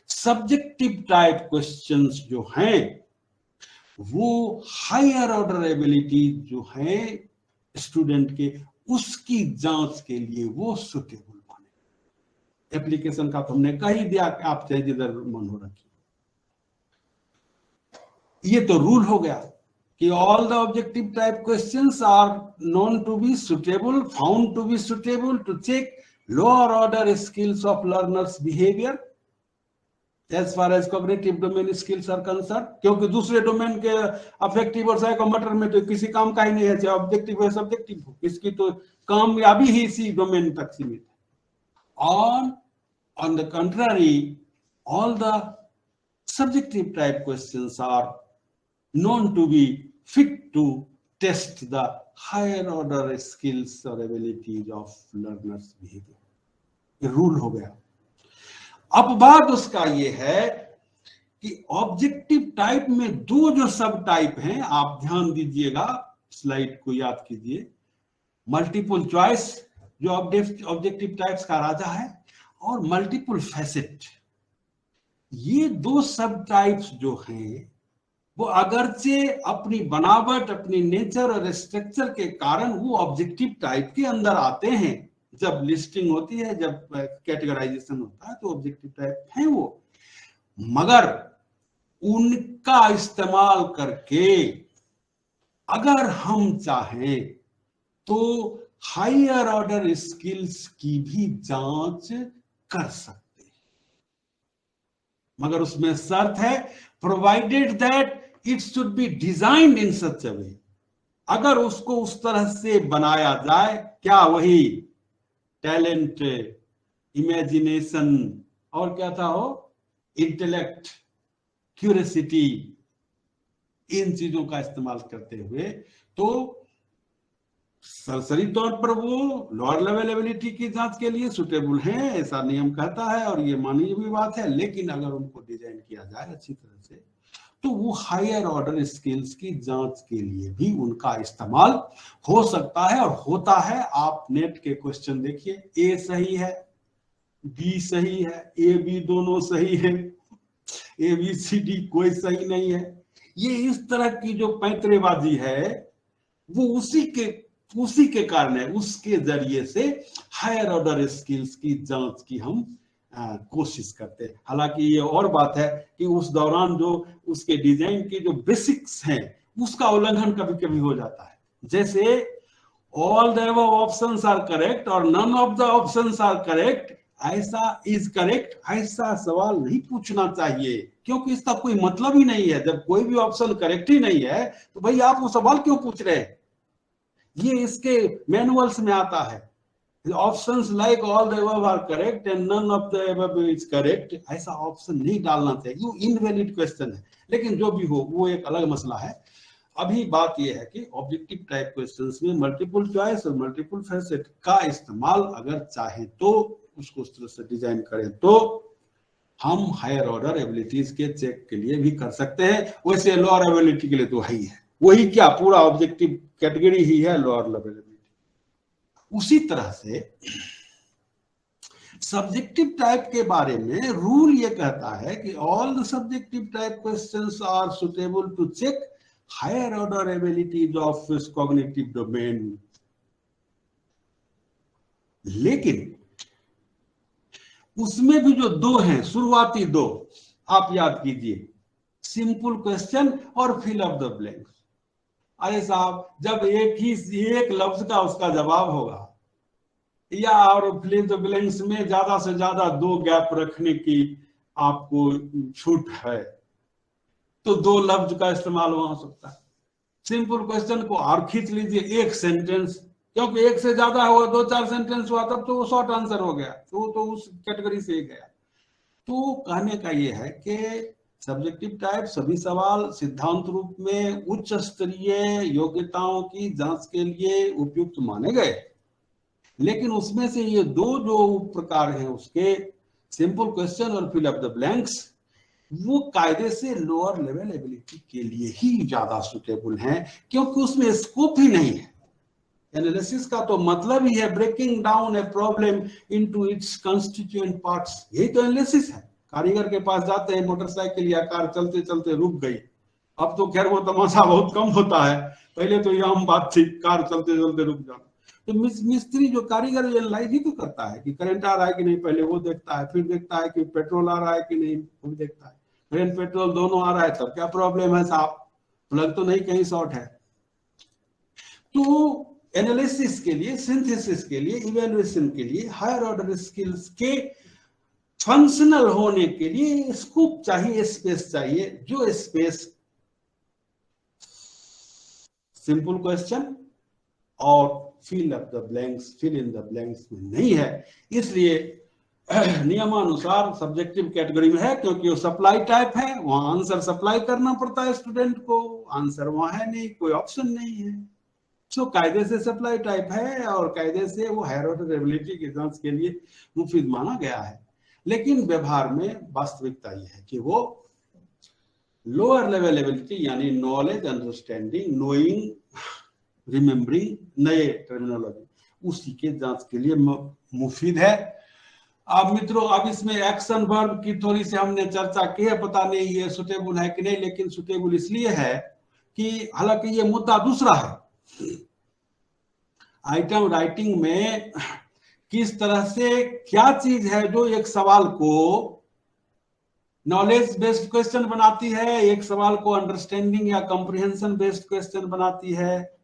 सब्जेक्टिव टाइप क्वेश्चंस जो हैं वो हायर ऑर्डर एबिलिटीज जो हैं स्टूडेंट के, उसकी जांच के लिए वो सुटेबल माने। एप्लीकेशन का तो हमने कह ही दिया कि आप चाहे जिधर मन हो रखिए। ये तो रूल हो गया कि all the objective type questions are known to be suitable, found to be suitable to check lower order skills of learners behaviour as far as cognitive domain skills are concerned, क्योंकि दूसरे domain के affective और psychomotor में तो किसी काम का ही नहीं है, चाहे ऑब्जेक्टिव है सब्जेक्टिव हो, इसकी तो कामयाबी ही इसी डोमेन तक सीमित है। On the contrary, all the subjective type questions are known to be fit to test the higher order skills or abilities of learners behavior. ये रूल हो गया। अब बात उसका ये है कि ऑब्जेक्टिव टाइप में दो जो सब टाइप हैं, आप ध्यान दीजिएगा, स्लाइड को याद कीजिए। मल्टीपल चॉइस जो ऑब्जेक्टिव टाइप्स का राजा है, और मल्टीपल फैसेट, ये दो सब टाइप्स जो हैं वो अगरचे अपनी बनावट, अपनी नेचर और स्ट्रक्चर के कारण वो ऑब्जेक्टिव टाइप के अंदर आते हैं। जब लिस्टिंग होती है, जब कैटेगराइजेशन होता है तो ऑब्जेक्टिव टाइप है वो, मगर उनका इस्तेमाल करके अगर हम चाहें तो हायर ऑर्डर स्किल्स की भी जांच कर सकते हैं, मगर उसमें शर्त है provided that it should be designed in such a way, अगर उसको उस तरह से बनाया जाए, क्या वही टैलेंट, इमेजिनेशन और क्या था वो, इंटेलेक्ट, क्यूरियोसिटी, इन चीजों का इस्तेमाल करते हुए, तो सरसरी तौर पर वो लोअर लेवल एबिलिटी की जांच के लिए सुटेबल हैं, ऐसा नियम कहता है और ये मानी हुई बात है। लेकिन अगर उनको डिजाइन किया जाए अच्छी तरह से तो वो हायर ऑर्डर स्किल्स की जांच के लिए भी उनका इस्तेमाल हो सकता है और होता है। आप नेट के क्वेश्चन देखिए, ए सही है, बी सही है, ए बी दोनों सही है, ए बी सी डी कोई सही नहीं है। ये इस तरह की जो पैंतरेबाजी है वो उसी के कारण है, उसके जरिए से हायर ऑर्डर स्किल्स की जांच की हम कोशिश करते हैं। हालांकि ये और बात है कि उस दौरान जो उसके डिजाइन के जो बेसिक्स हैं उसका उल्लंघन कभी कभी हो जाता है, जैसे all the above options are correct और none of the options are correct, ऐसा इज करेक्ट, ऐसा सवाल नहीं पूछना चाहिए, क्योंकि इसका कोई मतलब ही नहीं है। जब कोई भी ऑप्शन करेक्ट ही नहीं है तो भाई आप वो सवाल क्यों पूछ रहे हैं? ये इसके मैनुअल्स में आता है, options like all the above are correct and none of the above is correct, ऐसा ऑप्शन नहीं डालना चाहिए, वो इनवैलिड क्वेश्चन है। लेकिन जो भी हो वो एक अलग मसला है। अभी बात यह है कि ऑब्जेक्टिव टाइप क्वेश्चंस में मल्टीपल चॉइस और मल्टीपल फैसेट का इस्तेमाल अगर चाहे तो उसको उस तरह से डिजाइन करें तो हम हायर ऑर्डर एबिलिटीज के चेक के लिए भी कर सकते हैं। वैसे लोअर एबिलिटी के लिए तो है ही है, वही क्या पूरा ऑब्जेक्टिव कैटेगरी ही है लोअर लेवल एबिलिटी। उसी तरह से सब्जेक्टिव टाइप के बारे में रूल ये कहता है कि all the subjective type questions are suitable to check higher order abilities of cognitive domain. लेकिन उसमें भी जो दो हैं, शुरुआती दो, आप याद कीजिए, सिंपल क्वेश्चन और फिल अप द ब्लैंक्स। अरे साहब, जब एक लफ्ज का उसका जवाब होगा या और फिल द ब्लैंक्स में ज्यादा से ज्यादा 2 गैप रखने की आपको छूट है तो 2 लफ्ज का इस्तेमाल वहां हो सकता है। सिंपल क्वेश्चन को और खींच लीजिए एक सेंटेंस, क्योंकि एक से ज्यादा हुआ 2-4 सेंटेंस हुआ तब तो वो शॉर्ट आंसर हो गया, तो उस कैटेगरी से गया। तो कहने का ये है कि सब्जेक्टिव टाइप सभी सवाल सिद्धांत रूप में उच्च स्तरीय योग्यताओं की जांच के लिए उपयुक्त माने गए, लेकिन उसमें से ये 2 जो प्रकार हैं उसके, सिंपल क्वेश्चन और फिल अप द ब्लैंक्स, वो कायदे से लोअर लेवल एबिलिटी के लिए ही ज्यादा सुटेबल हैं, क्योंकि उसमें स्कोप ही नहीं है। एनालिसिस का तो मतलब ही है breaking down a problem into its constituent parts, यही तो एनालिसिस है। कारीगर के पास जाते हैं, मोटरसाइकिल या कार चलते चलते रुक गई, अब तो खैर वो तमाशा बहुत कम होता है, पहले तो ये आम बात थी कार चलते चलते रुक जाना। तो मिस्त्री जो कारीगर एनालाइज ही तो करता है कि करंट आ रहा है कि नहीं, पहले वो देखता है, फिर देखता है कि पेट्रोल आ रहा है कि नहीं, वो देखता है, करंट पेट्रोल दोनों आ रहा है तब क्या प्रॉब्लम है साहब, प्लग तो नहीं कहीं शॉर्ट है। तो एनालिसिस के लिए, सिंथेसिस के लिए, इवैल्यूएशन के लिए, हायर ऑर्डर स्किल्स के फंक्शनल होने के लिए स्कोप चाहिए, स्पेस चाहिए, जो स्पेस सिंपल क्वेश्चन और fill up the blanks, fill in the blanks में नहीं है। इसलिए नियमानुसार सब्जेक्टिव कैटेगरी में है, क्योंकि वो सप्लाई टाइप है, वहां आंसर सप्लाई करना पड़ता है स्टूडेंट को, आंसर वहां है नहीं, कोई ऑप्शन नहीं है। सो कायदे से सप्लाई टाइप है और कायदे से वो हायर ऑर्डर एबिलिटी की जांच के लिए मुफीद माना गया है। लेकिन व्यवहार में वास्तविकता यह है कि वो लोअर लेवल एबिलिटी यानी नॉलेज, अंडरस्टैंडिंग, नोइंग, रिमेम्बरिंग, नए टर्मिनोलॉजी, उसी के जांच के लिए मुफीद है। अब मित्रों, अब इसमें एक्शन वर्ब की थोड़ी सी हमने चर्चा की है, पता नहीं ये सुटेबल है कि नहीं, लेकिन सुटेबल इसलिए है कि हालांकि ये मुद्दा दूसरा है, आइटम राइटिंग में किस तरह से क्या चीज है जो एक सवाल को नॉलेज बेस्ड क्वेश्चन बनाती है, एक सवाल को अंडरस्टैंडिंग या कॉम्प्रिहेंशन बेस्ड क्वेश्चन बनाती है,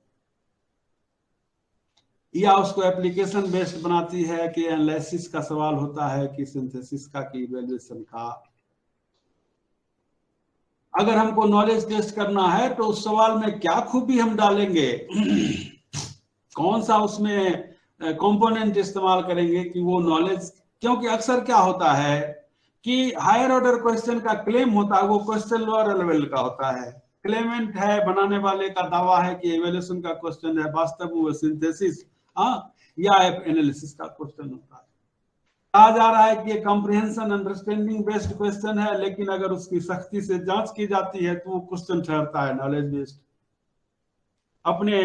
या उसको एप्लीकेशन बेस्ड बनाती है कि एनालिसिस का सवाल होता है कि सिंथेसिस का कि इवैल्यूएशन का। अगर हमको नॉलेज टेस्ट करना है तो उस सवाल में क्या खूबी हम डालेंगे, कौन सा उसमें कंपोनेंट इस्तेमाल करेंगे कि वो नॉलेज, क्योंकि अक्सर क्या होता है कि हायर ऑर्डर क्वेश्चन का क्लेम होता है वो क्वेश्चन लोअर लेवल का होता है। क्लेमेंट है, बनाने वाले का दावा है कि इवैल्यूएशन का क्वेश्चन है, वास्तव में वो सिंथेसिस या एनालिसिस का क्वेश्चन होता है। कहा जा रहा है कि ये कॉम्प्रिहेंशन अंडरस्टैंडिंग बेस्ड क्वेश्चन है, लेकिन अगर उसकी सख्ती से जांच की जाती है तो वो क्वेश्चन ठहरता है नॉलेज बेस्ड, अपने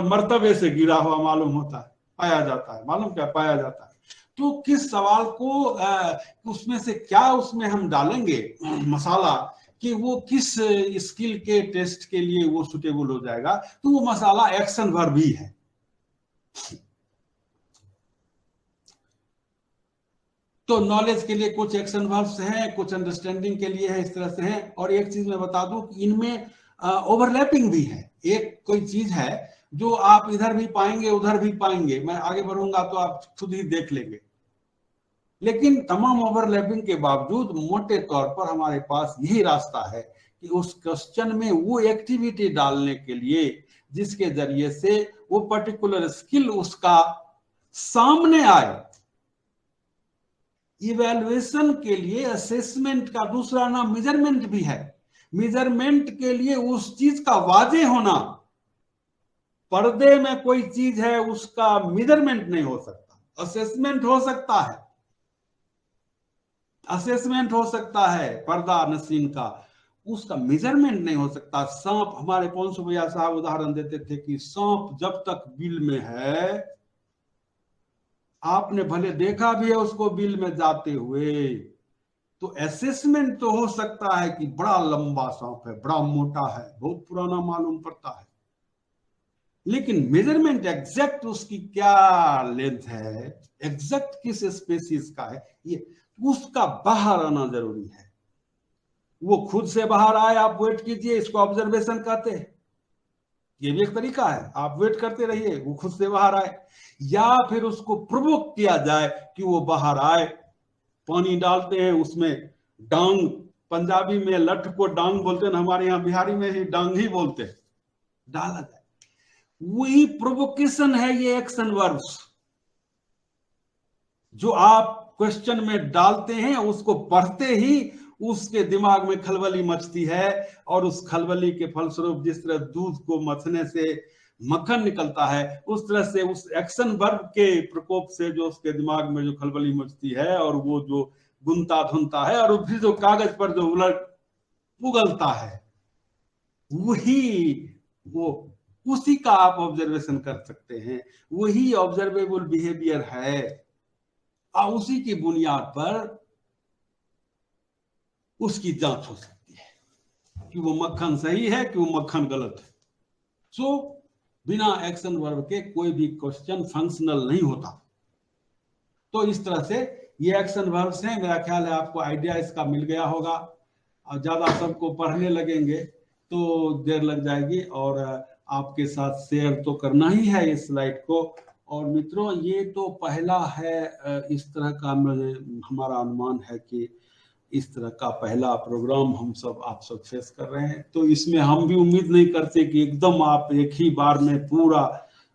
मर्तबे से गिरा हुआ मालूम होता है, पाया जाता है, मालूम क्या पाया जाता है। तो किस सवाल को उसमें से क्या उसमें हम डालेंगे मसाला कि वो किस स्किल के टेस्ट के लिए वो सुटेबल हो जाएगा, तो वो मसाला एक्शन वर्ब ही है। तो नॉलेज के लिए कुछ एक्शन वर्ब्स हैं, कुछ अंडरस्टैंडिंग के लिए है, इस तरह से हैं। और एक चीज मैं बता दूं कि इनमें ओवरलैपिंग भी है। एक कोई चीज है जो आप इधर भी पाएंगे उधर भी पाएंगे, मैं आगे बढ़ूंगा तो आप खुद ही देख लेंगे। लेकिन तमाम ओवरलैपिंग के बावजूद मोटे तौर पर हमारे पास यही रास्ता है कि उस क्वेश्चन में वो एक्टिविटी डालने के लिए जिसके जरिए से वो पर्टिकुलर स्किल उसका सामने आए। इवैल्यूएशन के लिए असेसमेंट का दूसरा नाम मेजरमेंट भी है। मेजरमेंट के लिए उस चीज का वाजे होना, पर्दे में कोई चीज है उसका मेजरमेंट नहीं हो सकता, असेसमेंट हो सकता है, असेसमेंट हो सकता है पर्दा नसीन का, उसका मेजरमेंट नहीं हो सकता। सांप, हमारे पौंसू भैया साहब उदाहरण देते थे कि सांप जब तक बिल में है, आपने भले देखा भी है उसको बिल में जाते हुए, तो असेसमेंट तो हो सकता है कि बड़ा लंबा सांप है, बड़ा मोटा है, बहुत पुराना मालूम पड़ता है, लेकिन मेजरमेंट एग्जैक्ट उसकी क्या लेंथ है, एग्जैक्ट किस स्पेसीज का है, ये उसका बाहर आना जरूरी है। वो खुद से बाहर आए, आप वेट कीजिए, इसको ऑब्जर्वेशन कहते हैं। ये भी एक तरीका है, आप वेट करते रहिए वो खुद से बाहर आए, या फिर उसको प्रोवोक किया जाए कि वो बाहर आए। पानी डालते हैं उसमें डांग, पंजाबी में लठ को डांग बोलते हैं, हमारे यहाँ बिहारी में ही डांग ही बोलते हैं, डाला जाए, वही प्रोवोकेशन है। ये एक्शन वर्ब्स जो आप क्वेश्चन में डालते हैं, उसको पढ़ते ही उसके दिमाग में खलबली मचती है, और उस खलबली के फलस्वरूप जिस तरह दूध को मथने से मक्खन निकलता है, उस तरह से उस एक्शन वर्ब के प्रकोप से जो उसके दिमाग में जो खलबली मचती है और वो जो गुनता धुनता है और फिर जो कागज पर जो उलट उगलता है, वही वो उसी का आप ऑब्जर्वेशन कर सकते हैं, वही ऑब्जर्वेबल बिहेवियर है, और उसी की बुनियाद पर उसकी जांच हो सकती है कि वो मक्खन सही है कि वो मक्खन गलत है। सो बिना एक्शन वर्ब के कोई भी क्वेश्चन फंक्शनल नहीं होता। तो इस तरह से ये एक्शन वर्ब्स हैं। मेरा ख्याल है आपको आइडिया इसका मिल गया होगा, और ज्यादा सबको पढ़ने लगेंगे तो देर लग जाएगी, और आपके साथ शेयर तो करना ही है इस स्लाइड को। और मित्रों, ये तो पहला है इस तरह का, हमारा अनुमान है कि इस तरह का पहला प्रोग्राम हम सब आप सब फेस कर रहे हैं। तो इसमें हम भी उम्मीद नहीं करते कि एकदम आप एक ही बार में पूरा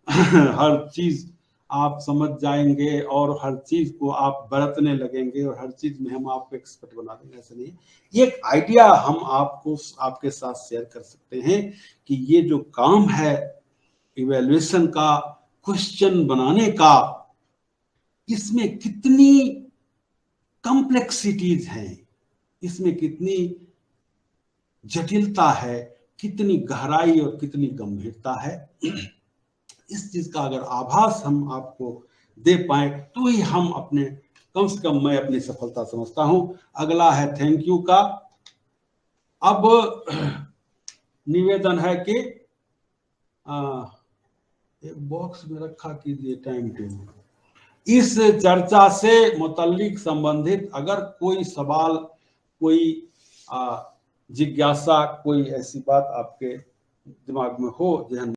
हर चीज आप समझ जाएंगे और हर चीज को आप बरतने लगेंगे और हर चीज में हम आपको एक्सपर्ट बना देंगे, ऐसा नहीं। एक आइडिया हम आपको आपके साथ शेयर कर सकते हैं कि ये जो काम है इवैल्यूएशन का, क्वेश्चन बनाने का, इसमें कितनी कॉम्प्लेक्सिटीज हैं, इसमें कितनी जटिलता है, कितनी गहराई और कितनी गंभीरता है। इस चीज का अगर आभास हम आपको दे पाए तो ही हम अपने, कम से कम मैं अपनी सफलता समझता हूं। अगला है थैंक यू का। अब निवेदन है कि एक बॉक्स में रखा कीजिए टाइम टेबल। इस चर्चा से मुतल्लिक संबंधित अगर कोई सवाल, कोई जिज्ञासा, कोई ऐसी बात आपके दिमाग में हो, जहन